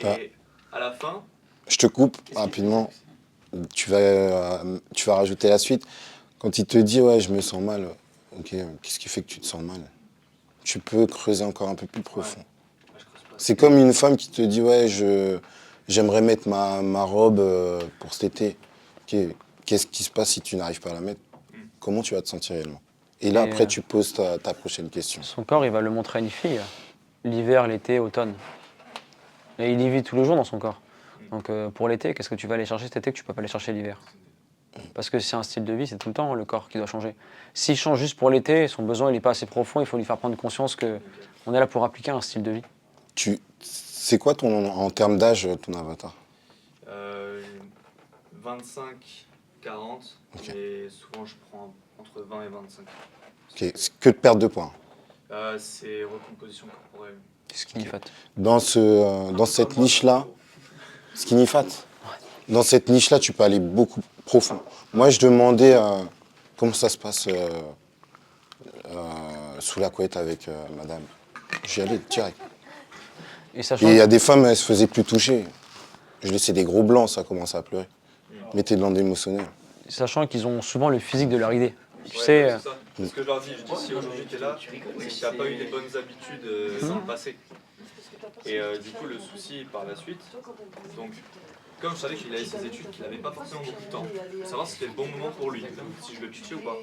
Et à la fin... Je te coupe rapidement. Tu vas rajouter la suite. Quand il te dit, ouais, je me sens mal, ok, qu'est-ce qui fait que tu te sens mal? Tu peux creuser encore un peu plus profond. C'est comme une femme qui te dit, ouais, j'aimerais mettre ma robe pour cet été. Ok, qu'est-ce qui se passe si tu n'arrives pas à la mettre? Comment tu vas te sentir réellement? Et là, après, tu poses ta prochaine question. Son corps, il va le montrer à une fille. L'hiver, l'été, automne. Et il y vit tous les jours dans son corps. Donc pour l'été, qu'est-ce que tu vas aller chercher cet été que tu ne peux pas aller chercher l'hiver? Parce que c'est un style de vie, c'est tout le temps le corps qui doit changer. S'il change juste pour l'été, son besoin n'est pas assez profond, il faut lui faire prendre conscience qu'on est là pour appliquer un style de vie. C'est quoi en termes d'âge ton avatar? 25, 40, Okay. Et souvent je prends entre 20 et 25. Okay. C'est que de perte de poids. C'est recomposition corporelle. Skinny fat. Dans cette niche-là, skinny fat. Dans cette niche-là, tu peux aller beaucoup profond. Moi, je demandais comment ça se passe sous la couette avec madame. J'y allais direct. Et il y a des femmes, elles se faisaient plus toucher. Je laissais des gros blancs, ça commençait à pleurer. Mettez de l'émotionnel. Sachant qu'ils ont souvent le physique de leur idée. Tu Ouais, sais. C'est ça. C'est ce que je leur dis. Je dis si aujourd'hui tu es là, c'est qu'il n'y a pas eu les bonnes habitudes dans le passé. Et du coup, le souci par la suite, donc, comme je savais qu'il avait ses études, qu'il n'avait pas forcément beaucoup de temps, pour savoir si c'était le bon moment pour lui, si je le pitchais ou pas.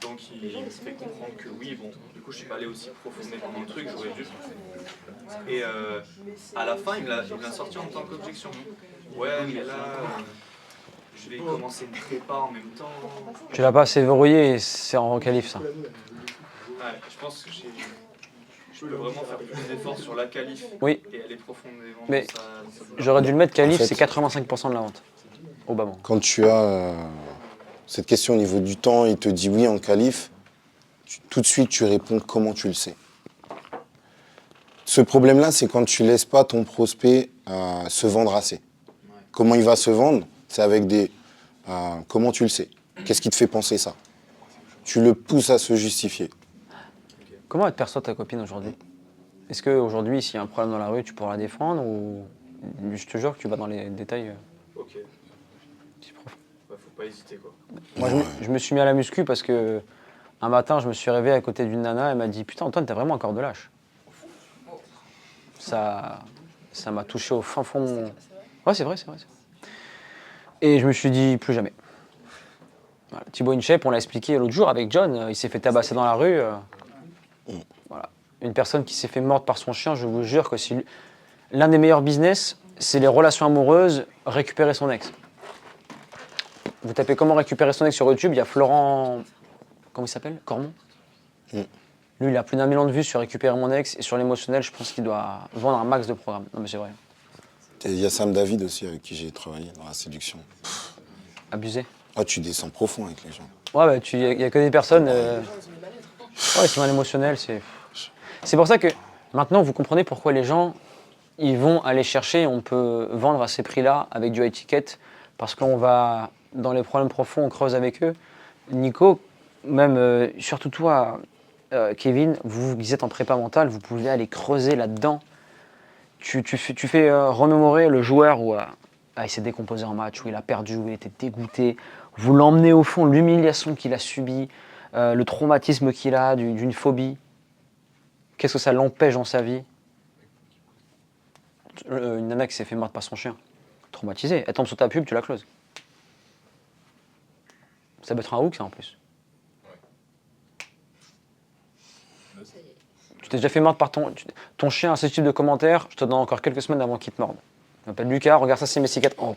Donc il me fait comprendre que oui, bon, du coup je suis pas allé aussi profondément dans le truc, j'aurais dû. Et à la fin, il me l'a sorti en tant qu'objection. Ouais, mais là, je vais commencer une prépa en même temps. Tu l'as pas assez verrouillé et c'est en qualif ça. Ouais, je pense que je peux vraiment faire plus d'efforts sur la qualif et aller profondément. Mais j'aurais dû le mettre qualif, En fait, c'est 85% de la vente. Au bas. Quand tu as cette question au niveau du temps, il te dit oui en qualif, tout de suite tu réponds comment tu le sais. Ce problème-là, c'est quand tu laisses pas ton prospect se vendre assez. Comment il va se vendre? C'est avec des... comment tu le sais? Qu'est-ce qui te fait penser ça? Tu le pousses à se justifier. Comment elle te perçoit ta copine aujourd'hui? Est-ce qu'aujourd'hui, s'il y a un problème dans la rue, tu pourras la défendre ou je te jure que tu vas dans les détails? Ok. Faut pas hésiter quoi. Moi, je me suis mis à la muscu parce que un matin, je me suis réveillé à côté d'une nana, elle m'a dit « Putain, Antoine, t'as vraiment un corps de lâche. » Ça m'a touché au fin fond. Ouais, c'est vrai. Et je me suis dit plus jamais. Voilà. Thibaut InShape, on l'a expliqué l'autre jour avec John, il s'est fait tabasser dans la rue. Voilà. Une personne qui s'est fait mordre par son chien, je vous jure que si l'un des meilleurs business, c'est les relations amoureuses, récupérer son ex. Vous tapez comment récupérer son ex sur YouTube, il y a Florent, comment il s'appelle? Cormon. Lui, il a plus d'1 million de vues sur récupérer mon ex et sur l'émotionnel, je pense qu'il doit vendre un max de programmes. Non mais c'est vrai. Il y a Sam David aussi avec qui j'ai travaillé dans la séduction. Abusé. Ah, tu descends profond avec les gens. Ouais, bah, il n'y a que des personnes. Ouais, ils sont dans l'émotionnel. C'est pour ça que maintenant, vous comprenez pourquoi les gens ils vont aller chercher. On peut vendre à ces prix-là avec du high ticket parce qu'on va dans les problèmes profonds, on creuse avec eux. Nico, même surtout toi, Kevin, vous êtes en prépa mentale, vous pouvez aller creuser là-dedans. Tu fais remémorer le joueur où il s'est décomposé en match, où il a perdu, où il était dégoûté. Vous l'emmenez au fond, l'humiliation qu'il a subie, le traumatisme qu'il a d'une phobie. Qu'est-ce que ça l'empêche dans sa vie? Une nana qui s'est fait mordre par son chien, traumatisée. Elle tombe sur ta pub, tu la closes. Ça peut être un hook, ça en plus. Tu t'es déjà fait mordre par ton chien à ce type de commentaires, je te donne encore quelques semaines avant qu'il te morde. Je m'appelle Lucas, regarde ça, c'est mes cicatrices. Oh,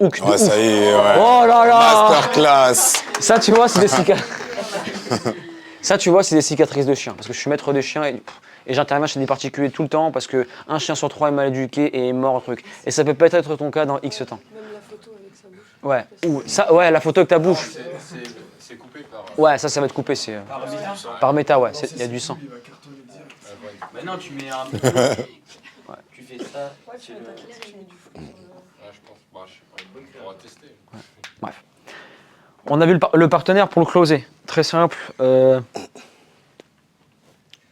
ouf, Ouais, ça y est, ouais. Oh là là. Masterclass. Ça, tu vois, c'est des cicatrices. Ça, tu vois, c'est des cicatrices de chien. Parce que je suis maître des chiens et j'interviens chez des particuliers tout le temps parce qu'un chien sur 3 est mal éduqué et est mort, truc. Et ça peut peut-être être ton cas dans X temps. Même la photo avec sa bouche. Ouais, ouais, la photo avec ta bouche. C'est coupé par. Ouais, ça va être coupé. C'est Par méta. par méta, ouais. Il y a du sang. Mais non, tu mets un. Tu fais ça. Ouais, c'est tu le- mets ta claire, tu mets du fou. Ouais, je pense. Bah, je sais pas. On va tester. Bref. On a vu le partenaire pour le closer. Très simple.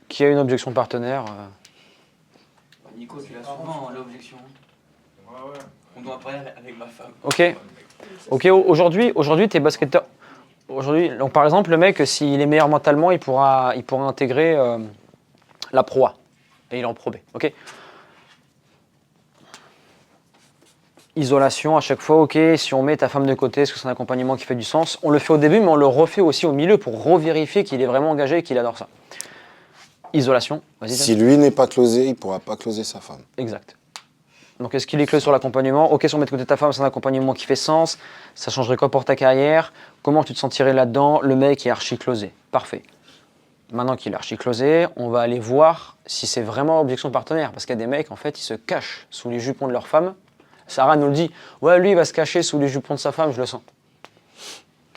Qui a une objection de partenaire Nico, tu l'as souvent, l'objection. Ouais. On doit parler avec ma femme. Ok, aujourd'hui, t'es basketteur. Aujourd'hui, donc par exemple, le mec, s'il est meilleur mentalement, il pourra intégrer la Pro A. Et il est en Pro B. Ok. Isolation à chaque fois, ok. Si on met ta femme de côté, est-ce que c'est un accompagnement qui fait du sens? On le fait au début, mais on le refait aussi au milieu pour revérifier qu'il est vraiment engagé et qu'il adore ça. Isolation, vas-y. Si lui n'est pas closé, il ne pourra pas closer sa femme. Exact. Donc est-ce qu'il est clé sur l'accompagnement? Ok, si on met de côté ta femme, c'est un accompagnement qui fait sens. Ça changerait quoi pour ta carrière? Comment tu te sentirais là-dedans? Le mec est archi closé. Parfait. Maintenant qu'il est archi closé, on va aller voir si c'est vraiment objection de partenaire. Parce qu'il y a des mecs, en fait, ils se cachent sous les jupons de leur femme. Sarah nous le dit. Ouais, lui, il va se cacher sous les jupons de sa femme, je le sens.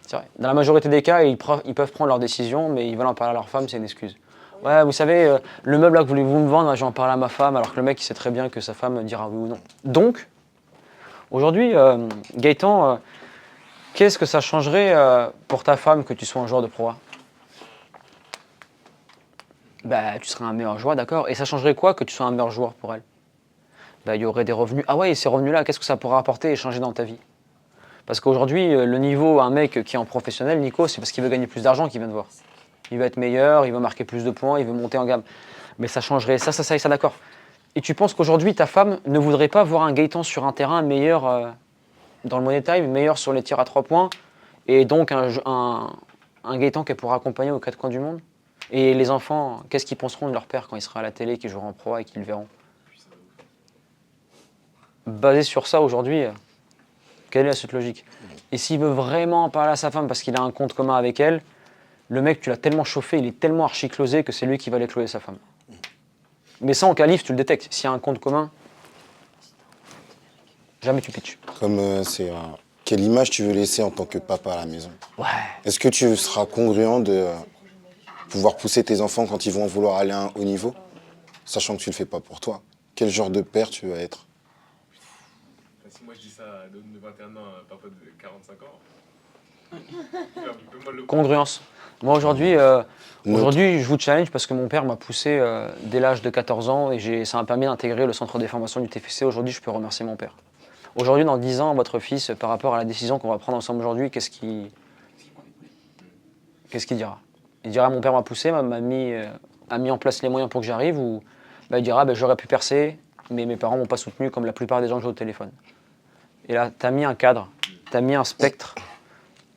C'est vrai. Dans la majorité des cas, ils peuvent prendre leur décision, mais ils veulent en parler à leur femme, c'est une excuse. Ouais, vous savez, le meuble là que voulez-vous me vendre, j'en parle à ma femme, alors que le mec, il sait très bien que sa femme dira oui ou non. Donc, aujourd'hui, Gaëtan, qu'est-ce que ça changerait pour ta femme que tu sois un joueur de Pro A? Bah, tu serais un meilleur joueur, d'accord. Et ça changerait quoi que tu sois un meilleur joueur pour elle? Bah, il y aurait des revenus. Ah ouais, et ces revenus-là, qu'est-ce que ça pourrait apporter et changer dans ta vie? Parce qu'aujourd'hui, le niveau, un mec qui est en professionnel, Nico, c'est parce qu'il veut gagner plus d'argent qu'il vient de voir. Il va être meilleur, il va marquer plus de points, il veut monter en gamme. Mais ça changerait ça et ça, d'accord. Et tu penses qu'aujourd'hui, ta femme ne voudrait pas voir un Gaëtan sur un terrain meilleur dans le Money Time, meilleur sur les tirs à 3 points, et donc un Gaëtan qu'elle pourra accompagner aux 4 coins du monde? Et les enfants, qu'est-ce qu'ils penseront de leur père quand il sera à la télé, qu'il jouera en Pro A et qu'ils le verront? Basé sur ça, aujourd'hui, quelle est la suite logique? Et s'il veut vraiment en parler à sa femme parce qu'il a un compte commun avec elle, le mec, tu l'as tellement chauffé, il est tellement archi-closé que c'est lui qui va aller closer sa femme. Mais ça, en qualif, tu le détectes. S'il y a un compte commun, jamais tu pitches. Comme quelle image tu veux laisser en tant que papa à la maison? Ouais. Est-ce que tu seras congruent de pouvoir pousser tes enfants quand ils vont vouloir aller à un haut niveau, sachant que tu le fais pas pour toi? Quel genre de père tu vas être? Si moi je dis ça à l'homme de 21 ans, un papa de 45 ans. Il peut mal le Congruence. Moi, aujourd'hui, je vous challenge parce que mon père m'a poussé dès l'âge de 14 ans et ça m'a permis d'intégrer le centre des formations du TFC. Aujourd'hui, je peux remercier mon père. Aujourd'hui, dans 10 ans, votre fils, par rapport à la décision qu'on va prendre ensemble aujourd'hui, qu'est-ce qu'il dira? Il dira, mon père m'a poussé, a mis en place les moyens pour que j'arrive, ou il dira, j'aurais pu percer, mais mes parents m'ont pas soutenu comme la plupart des gens que j'ai au téléphone. Et là, tu as mis un cadre, tu as mis un spectre,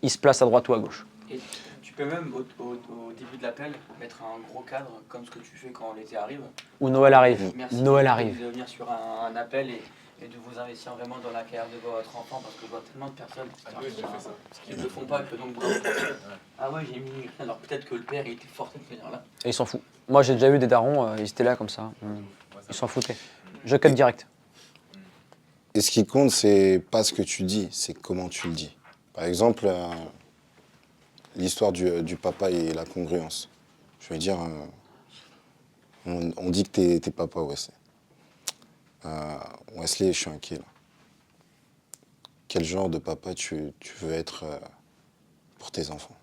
il se place à droite ou à gauche. Et tu peux même, au début de l'appel, mettre un gros cadre, comme ce que tu fais quand l'été arrive. Ou Noël arrive. Merci Noël de arrive. venir sur un appel et de vous investir vraiment dans la carrière de votre enfant, parce que je vois tellement de personnes qui ne le font pas, que donc bravo. Ah ouais, j'ai mis... Alors peut-être que le père, il était forcé de venir là. Et il s'en fout. Moi, j'ai déjà eu des darons, ils étaient là comme ça. Ils s'en foutaient. Je cut direct. Et ce qui compte, c'est pas ce que tu dis, c'est comment tu le dis. Par exemple, l'histoire du papa et la congruence. Je veux dire, on dit que t'es papa, Wesley. Wesley, je suis inquiet là. Quel genre de papa tu veux être pour tes enfants?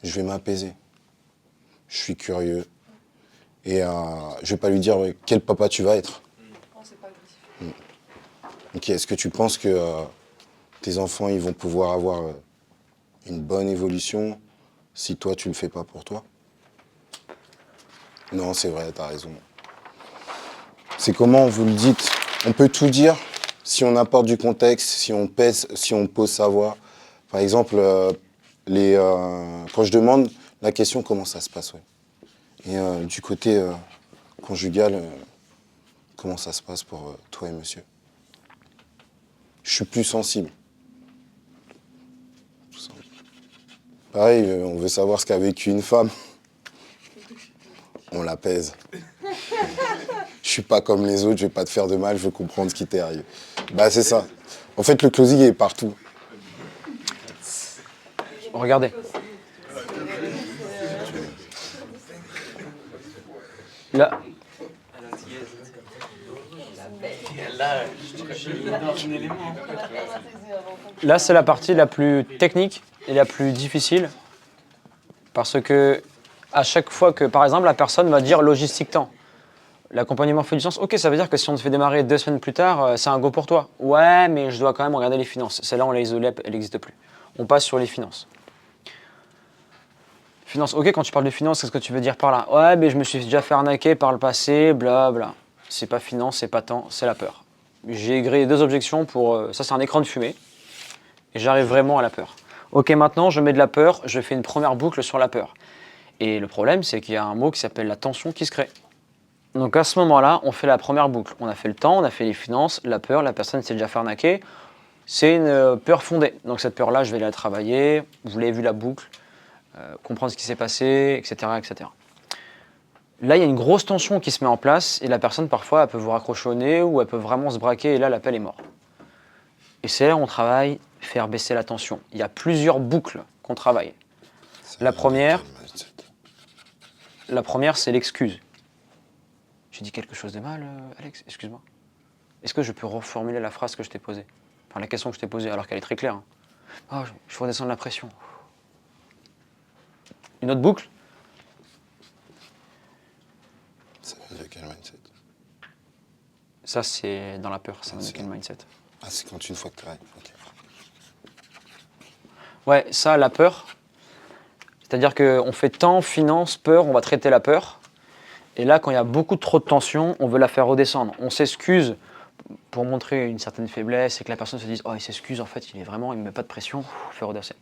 Je vais m'apaiser. Je suis curieux. Et je vais pas lui dire quel papa tu vas être. Non, c'est pas agressif. Ok, est-ce que tu penses que tes enfants ils vont pouvoir avoir une bonne évolution si toi tu le fais pas pour toi? Non, c'est vrai, t'as raison. C'est comment vous le dites. On peut tout dire si on apporte du contexte, si on pose sa voix. Par exemple, quand je demande la question comment ça se passe, ouais. Et du côté conjugal, comment ça se passe pour toi et monsieur. Je suis plus sensible. Tout ça. Pareil, on veut savoir ce qu'a vécu une femme. On l'apaise. Je suis pas comme les autres, je vais pas te faire de mal, je veux comprendre ce qui t'est arrivé. Bah c'est ça. En fait, le closing est partout. Regardez. Là, là c'est la partie la plus technique et la plus difficile. Parce que à chaque fois que, par exemple, la personne va dire logistique temps. L'accompagnement fait du sens. Ok, ça veut dire que si on te fait démarrer 2 semaines plus tard, c'est un go pour toi. Ouais, mais je dois quand même regarder les finances. Celle-là, on l'a isolée, elle n'existe plus. On passe sur les finances. Finances, ok, quand tu parles de finances, qu'est-ce que tu veux dire par là? Ouais, mais je me suis déjà fait arnaquer par le passé, blabla. C'est pas finance, c'est pas temps, c'est la peur. J'ai créé 2 objections pour... ça, c'est un écran de fumée. Et j'arrive vraiment à la peur. Ok, maintenant, je mets de la peur, je fais une première boucle sur la peur. Et le problème, c'est qu'il y a un mot qui s'appelle la tension qui se crée. Donc à ce moment-là, on fait la première boucle. On a fait le temps, on a fait les finances, la peur, la personne s'est déjà fait arnaquer. C'est une peur fondée. Donc cette peur-là, je vais la travailler. Vous l'avez vu la boucle, comprendre ce qui s'est passé, etc., etc. Là, il y a une grosse tension qui se met en place et la personne, parfois, elle peut vous raccrocher au nez ou elle peut vraiment se braquer et là, l'appel est mort. Et c'est là où on travaille, faire baisser la tension. Il y a plusieurs boucles qu'on travaille. La première, c'est l'excuse. J'ai dit quelque chose de mal, Alex? Excuse-moi. Est-ce que je peux reformuler la phrase que je t'ai posée? Enfin, la question que je t'ai posée, alors qu'elle est très claire. Hein. Oh, je redescends de la pression. Une autre boucle? Ça vient de quel mindset? Ça, c'est dans la peur. Ça vient de quel mindset? Ah, c'est quand une fois que tu arrives. Ok. Ouais, ça, la peur. C'est-à-dire qu'on fait temps, finance, peur, on va traiter la peur. Et là, quand il y a beaucoup trop de tension, on veut la faire redescendre. On s'excuse pour montrer une certaine faiblesse et que la personne se dise « Oh, il s'excuse, en fait, il ne me met pas de pression, il fait redescendre. »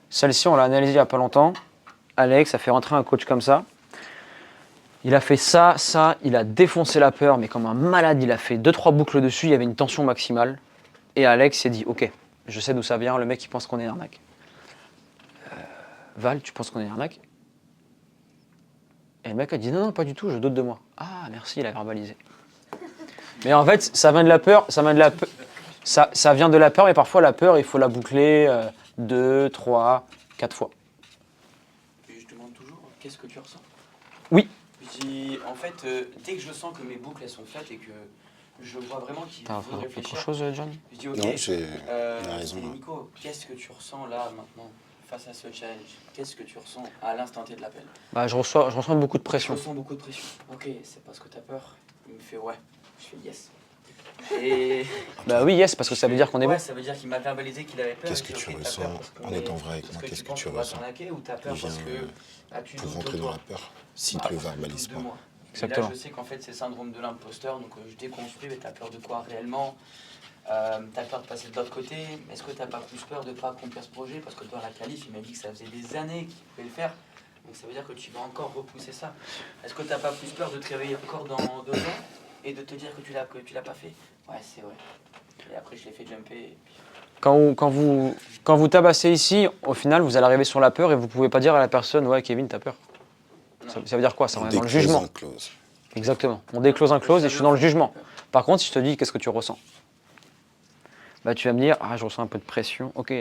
Celle-ci, on l'a analysée il n'y a pas longtemps. Alex a fait rentrer un coach comme ça. Il a fait ça, il a défoncé la peur, mais comme un malade, il a fait 2-3 boucles dessus, il y avait une tension maximale. Et Alex s'est dit « Ok, je sais d'où ça vient, le mec, il pense qu'on est une arnaque. Val, tu penses qu'on est une arnaque ?» Et le mec a dit non, pas du tout, je doute de moi. Ah, merci, il a verbalisé. Mais en fait, ça vient de la peur, ça vient de la peur, mais parfois la peur, il faut la boucler 2, 3, 4 fois. Et je demande toujours, qu'est-ce que tu ressens? Oui. Je dis, en fait, dès que je sens que mes boucles elles sont faites et que je vois vraiment qu'il T'as faut réfléchir. autre chose, John? Je dis ok, Non, il a raison. Nico, qu'est-ce que tu ressens là maintenant face à ce challenge? Qu'est-ce que tu ressens à l'instant T de l'appel? Bah, je ressens beaucoup de pression. Je ressens beaucoup de pression. Ok, c'est parce que tu as peur. Il me fait ouais. Je fais yes. Et... Bah oui, yes, parce que ça veut dire qu'on est bon. Ouais, ça veut dire qu'il m'a verbalisé qu'il avait peur. Qu'est-ce que tu ressens en étant vrai avec moi? Qu'est-ce que tu ressens? Ou t'as peur parce que tu pour rentrer dans la peur, s'il ne te le verbalise pas. Exactement. Et là, je sais qu'en fait, c'est le syndrome de l'imposteur. Donc, je déconstruis, mais t'as peur de quoi réellement? T'as peur de passer de l'autre côté. Est-ce que t'as pas plus peur de pas accomplir ce projet? Parce que toi, la qualif, il m'a dit que ça faisait des années qu'il pouvait le faire. Donc ça veut dire que tu vas encore repousser ça. Est-ce que t'as pas plus peur de te réveiller encore dans 2 ans et de te dire que tu l'as pas fait? Ouais, c'est vrai. Et après, je l'ai fait jumper. Et puis... Quand vous tabassez ici, au final, vous allez arriver sur la peur et vous pouvez pas dire à la personne « Ouais, Kevin, t'as peur ». Ça veut dire quoi? Ça va dans le jugement. Exactement. On déclose un clause et je suis dans le jugement. Par contre, si je te dis « Qu'est-ce que tu ressens ?» Bah, tu vas me dire « Ah, je ressens un peu de pression. » Ok,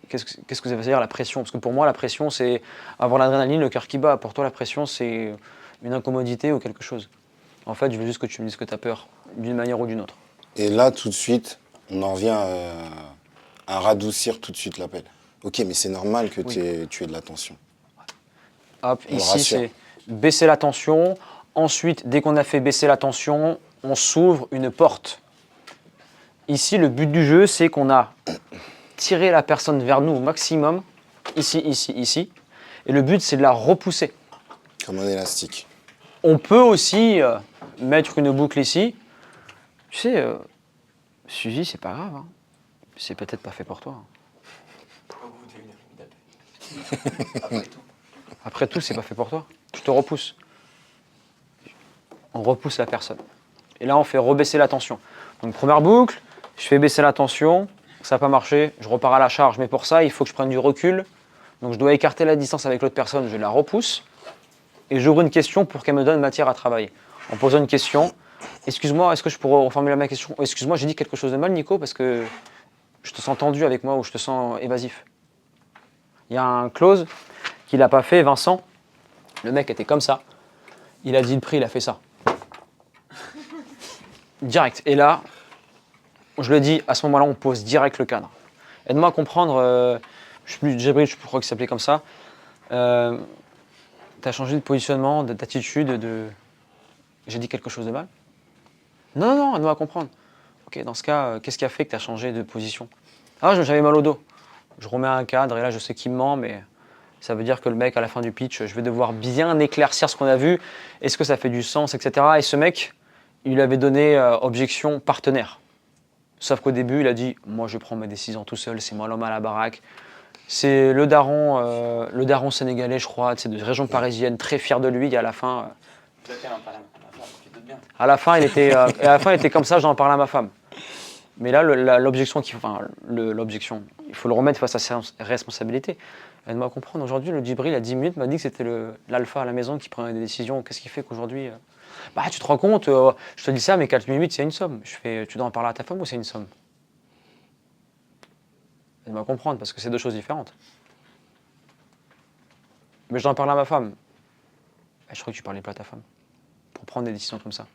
qu'est-ce que ça veut dire la pression? Parce que pour moi, la pression, c'est avoir l'adrénaline, le cœur qui bat. Pour toi, la pression, c'est une incommodité ou quelque chose. En fait, je veux juste que tu me dises que tu as peur, d'une manière ou d'une autre. Et là, tout de suite, on en revient à radoucir tout de suite l'appel. Ok, mais c'est normal que tu aies de la tension. Hop, ici, c'est baisser la tension. Ensuite, dès qu'on a fait baisser la tension, on s'ouvre une porte. Ici, le but du jeu, c'est qu'on a tiré la personne vers nous au maximum. Ici, ici, ici. Et le but, c'est de la repousser. Comme un élastique. On peut aussi mettre une boucle ici. Tu sais, Suzy, c'est pas grave. Hein. C'est peut-être pas fait pour toi. Après tout, c'est pas fait pour toi. Je te repousse. On repousse la personne. Et là, on fait rebaisser la tension. Donc première boucle, je fais baisser la tension, ça n'a pas marché, je repars à la charge. Mais pour ça, il faut que je prenne du recul. Donc je dois écarter la distance avec l'autre personne, je la repousse. Et j'ouvre une question pour qu'elle me donne matière à travailler. En posant une question, excuse-moi, est-ce que je pourrais reformuler ma question? Excuse-moi, j'ai dit quelque chose de mal, Nico, parce que je te sens tendu avec moi ou je te sens évasif. Il y a un close qu'il n'a pas fait, Vincent. Le mec était comme ça. Il a dit le prix, il a fait ça. Direct. Et là, je le dis, à ce moment-là, on pose direct le cadre. Aide-moi à comprendre, Djibril, je crois qu'il s'appelait comme ça. Tu as changé de positionnement, d'attitude, de... J'ai dit quelque chose de mal? Non, non, aide-moi à comprendre. Ok, dans ce cas, qu'est-ce qui a fait que tu as changé de position? Ah, j'avais mal au dos. Je remets un cadre et là, je sais qu'il me ment, mais ça veut dire que le mec, à la fin du pitch, je vais devoir bien éclaircir ce qu'on a vu. Est-ce que ça fait du sens, etc. Et ce mec, il lui avait donné objection partenaire. Sauf qu'au début, il a dit « Moi, je prends mes décisions tout seul, c'est moi l'homme à la baraque. » C'est le daron sénégalais, je crois, de région parisienne, très fier de lui. Et à la fin, il était comme ça, j'en parle à ma femme. Mais là, l'objection, il faut le remettre face à ses responsabilités. Aide-moi à comprendre. Aujourd'hui, le Djibril, il y a 10 minutes, m'a dit que c'était l'alpha à la maison qui prenait des décisions. Qu'est-ce qui fait qu'aujourd'hui... Bah, tu te rends compte, je te dis ça, mais 4 c'est une somme. Je fais, tu dois en parler à ta femme ou c'est une somme? Aide-moi à comprendre, parce que c'est deux choses différentes. Mais je dois en parler à ma femme. Je crois que tu parlais pas à ta femme. Pour prendre des décisions comme ça.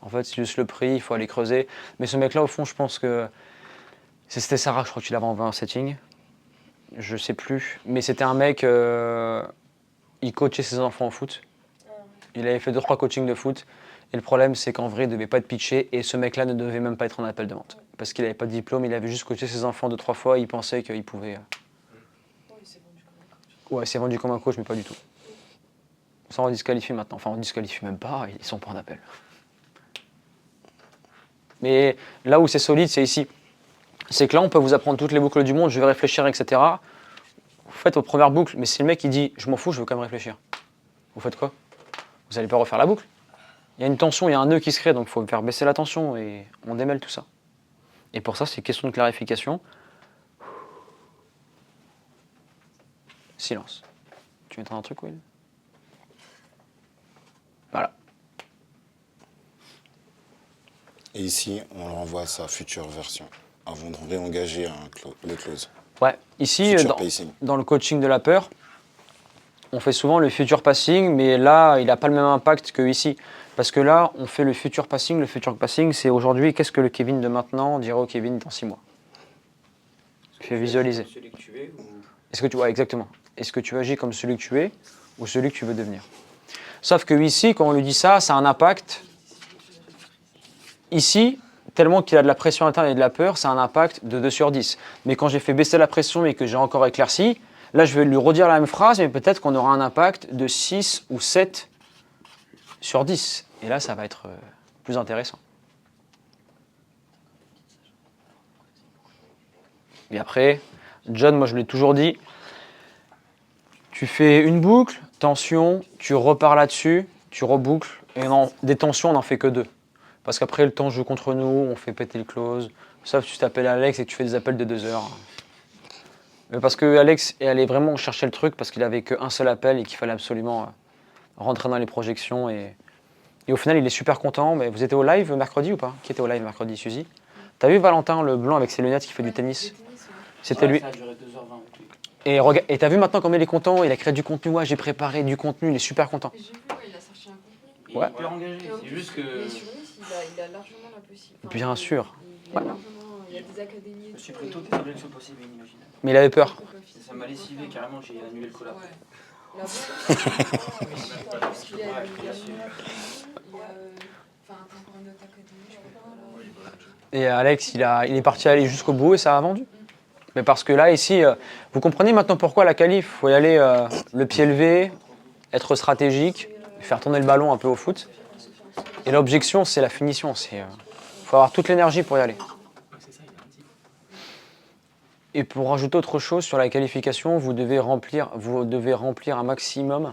En fait, c'est juste le prix, il faut aller creuser. Mais ce mec-là, au fond, je pense que... C'était Sarah, je crois que tu l'avais envoyé en setting. Je sais plus. Mais c'était un mec... il coachait ses enfants au foot. Il avait fait 2-3 coachings de foot. Et le problème, c'est qu'en vrai, il ne devait pas être pitché. Et ce mec-là ne devait même pas être en appel de vente. Parce qu'il n'avait pas de diplôme, il avait juste coaché ses enfants 2-3 fois. Il pensait qu'il pouvait... Ouais, c'est vendu comme un coach, mais pas du tout. Ça, on disqualifie maintenant. Enfin, on disqualifie même pas, ils sont pas en appel. Mais là où c'est solide, c'est ici. C'est que là, on peut vous apprendre toutes les boucles du monde, je vais réfléchir, etc. Vous faites vos premières boucles, mais si le mec qui dit « je m'en fous, je veux quand même réfléchir », vous faites quoi? Vous n'allez pas refaire la boucle. Il y a une tension, il y a un nœud qui se crée, donc il faut faire baisser la tension et on démêle tout ça. Et pour ça, c'est question de clarification. Silence. Tu veux entendre un truc, Will? Voilà. Et ici, on le renvoie à sa future version, avant de réengager le close. Ouais, ici, dans le coaching de la peur, on fait souvent le future passing, mais là, il n'a pas le même impact que ici. Parce que là, on fait le future passing. Le future passing, c'est aujourd'hui, qu'est-ce que le Kevin de maintenant dirait au Kevin dans 6 mois? Tu fais visualiser. Celui que tu es ou... Est-ce que tu... Ouais, exactement. Est-ce que tu agis comme celui que tu es ou celui que tu veux devenir? Sauf que ici, quand on lui dit ça, ça a un impact. Ici, tellement qu'il a de la pression interne et de la peur, ça a un impact de 2 sur 10. Mais quand j'ai fait baisser la pression et que j'ai encore éclairci, là, je vais lui redire la même phrase, mais peut-être qu'on aura un impact de 6 ou 7 sur 10. Et là, ça va être plus intéressant. Et après, John, moi je l'ai toujours dit, tu fais une boucle, tension, tu repars là-dessus, tu reboucles, et non, des tensions, on n'en fait que 2. Parce qu'après, le temps joue contre nous, on fait péter le close, sauf si tu t'appelles Alex et que tu fais des appels de 2 heures. Mais parce que Alex est allé vraiment chercher le truc, parce qu'il n'avait qu'un seul appel et qu'il fallait absolument rentrer dans les projections. Et au final, il est super content. Mais vous étiez au live mercredi ou pas? Qui était au live mercredi, Suzy? T'as vu Valentin, le blanc avec ses lunettes qui fait du tennis? C'était lui. Ça a duré 2h20 avec lui. Et t'as vu maintenant comme il est content, il a créé du contenu, ouais, j'ai préparé du contenu, il est super content. J'ai vu, il a sorti un contenu. Il est hyper engagé, c'est juste que... Mais sur Nice, il a largement la possibilité. Bien sûr. Il a largement, il y a des académies. Je suis pris toutes les objections possibles et inimaginables. Mais il avait peur. Ça m'a lessivé carrément, j'ai annulé le collab. La boîte, parce qu'il y a enfin, t'as encore une autre académie, je peux pas. Et Alex, il est parti aller jusqu'au bout et ça a vendu. Mais parce que là, ici, vous comprenez maintenant pourquoi la qualif, il faut y aller le pied levé, être stratégique, faire tourner le ballon un peu au foot. Et l'objection, c'est la finition. Il faut avoir toute l'énergie pour y aller. Et pour rajouter autre chose sur la qualification, vous devez remplir un maximum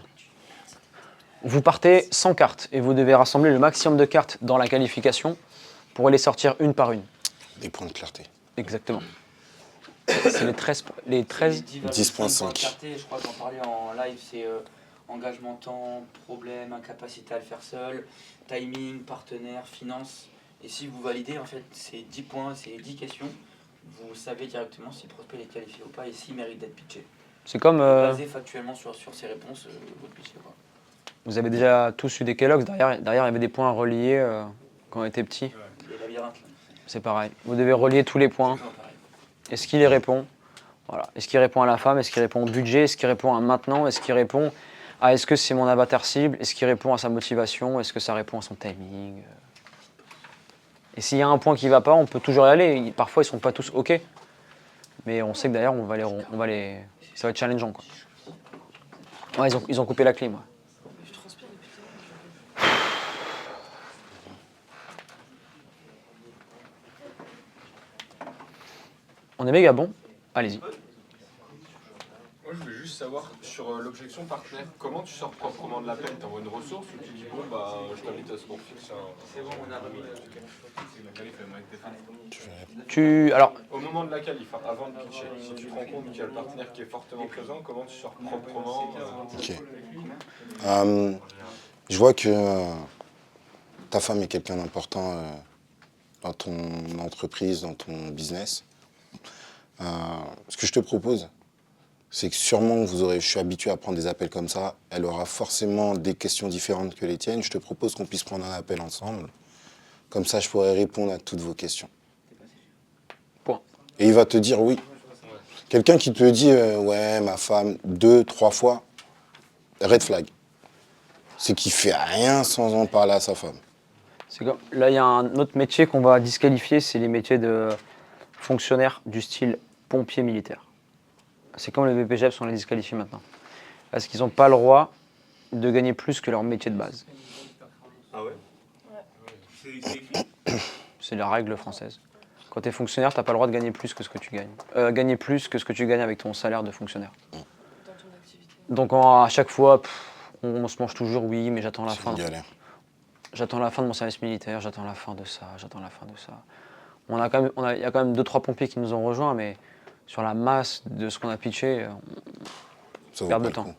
Vous partez sans cartes et vous devez rassembler le maximum de cartes dans la qualification pour les sortir une par une. Des points de clarté. Exactement. C'est les 13. Les 13 10,5. Je crois qu'en parlait en live, c'est engagement temps, problème, incapacité à le faire seul, timing, partenaire, finance. Et si vous validez, en fait, c'est 10 points, c'est 10 questions. Vous savez directement si le prospect est qualifié ou pas et s'il mérite d'être pitché. C'est comme. Basé factuellement sur ces réponses, votre pitché. Quoi. Vous avez déjà tous eu des Kellogg's. Derrière, il y avait des points reliés quand on était petit. Les labyrinthes. Là. C'est pareil. Vous devez relier tous les points. Est-ce qu'il y répond? Voilà. Est-ce qu'il répond à la femme? Est-ce qu'il répond au budget? Est-ce qu'il répond à maintenant? Est-ce qu'il répond à est-ce que c'est mon avatar cible? Est-ce qu'il répond à sa motivation? Est-ce que ça répond à son timing? Et s'il y a un point qui ne va pas, on peut toujours y aller. Parfois, ils ne sont pas tous OK. Mais on sait que d'ailleurs, ça va être challengeant. Quoi. Ouais, ils ont coupé la clim. Ouais. Je transpire depuis tout à l'heure. On est méga bon. Allez-y. Moi, je voulais juste savoir, sur l'objection partenaire, comment tu sors proprement de l'appel? T'envoies une ressource ou tu dis, bon, bah, je t'invite à ce qu'on fixe un... C'est bon, on a remis Alors, Au moment de la qualif, avant de pitcher, si tu te rends compte qu'il y a le partenaire qui est fortement présent, comment tu sors proprement Ok. Je vois que ta femme est quelqu'un d'important dans ton entreprise, dans ton business. Ce que je te propose, c'est que sûrement je suis habitué à prendre des appels comme ça. Elle aura forcément des questions différentes que les tiennes. Je te propose qu'on puisse prendre un appel ensemble. Comme ça, je pourrais répondre à toutes vos questions. Point. Et il va te dire oui. Quelqu'un qui te dit ouais, ma femme, 2, 3 fois, red flag. C'est qu'il fait rien sans en parler à sa femme. Là, il y a un autre métier qu'on va disqualifier, c'est les métiers de fonctionnaires du style pompier militaire. C'est comme le BPGEPS, on les disqualifie maintenant. Parce qu'ils n'ont pas le droit de gagner plus que leur métier de base. Ah ouais? C'est la règle française. Quand tu es fonctionnaire, tu n'as pas le droit de gagner plus que ce que tu gagnes. Gagner plus que ce que tu gagnes avec ton salaire de fonctionnaire. Dans ton activité. Donc à chaque fois, on se mange toujours, oui, mais j'attends la C'est fin. une galère. J'attends la fin de mon service militaire, j'attends la fin de ça, j'attends la fin de ça. Il y a quand même 2-3 pompiers qui nous ont rejoints, mais sur la masse de ce qu'on a pitché, Ça on vaut perd pas de le temps. coup.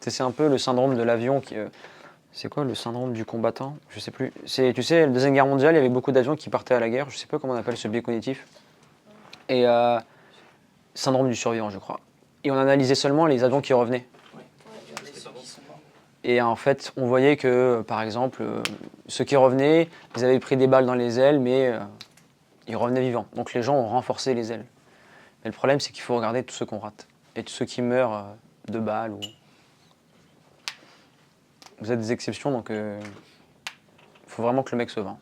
C'est un peu le syndrome de l'avion qui... c'est quoi le syndrome du combattant? Je sais plus. Tu sais, la Deuxième Guerre mondiale, il y avait beaucoup d'avions qui partaient à la guerre. Je sais pas comment on appelle ce biais cognitif. Et syndrome du survivant, je crois. Et on analysait seulement les avions qui revenaient. Et en fait, on voyait que, par exemple, ceux qui revenaient, ils avaient pris des balles dans les ailes, mais ils revenaient vivants. Donc les gens ont renforcé les ailes. Mais le problème, c'est qu'il faut regarder tous ceux qu'on rate. Et tous ceux qui meurent de balles. Vous êtes des exceptions, donc il faut vraiment que le mec se vende.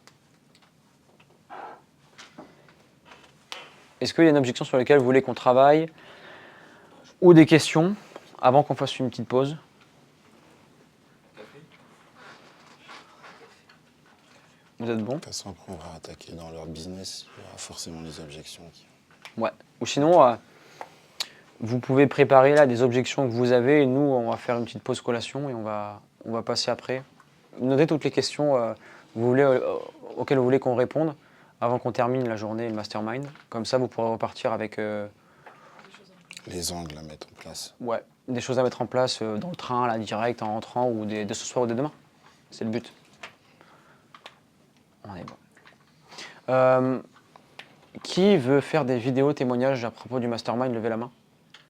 Est-ce qu'il y a une objection sur laquelle vous voulez qu'on travaille? Ou des questions, avant qu'on fasse une petite pause? Vous êtes bon? De toute façon, après, on va attaquer dans leur business. Il y aura forcément des objections. Ouais. Ou sinon, vous pouvez préparer là des objections que vous avez et nous, on va faire une petite pause collation et on va passer après. Notez toutes les questions auxquelles vous voulez qu'on réponde avant qu'on termine la journée et le mastermind. Comme ça, vous pourrez repartir avec Les angles à mettre en place. ouais, des choses à mettre en place dans le train, là, direct, en rentrant, ou de ce soir ou de demain. C'est le but. On est bon. Qui veut faire des vidéos témoignages à propos du mastermind? Levez la main.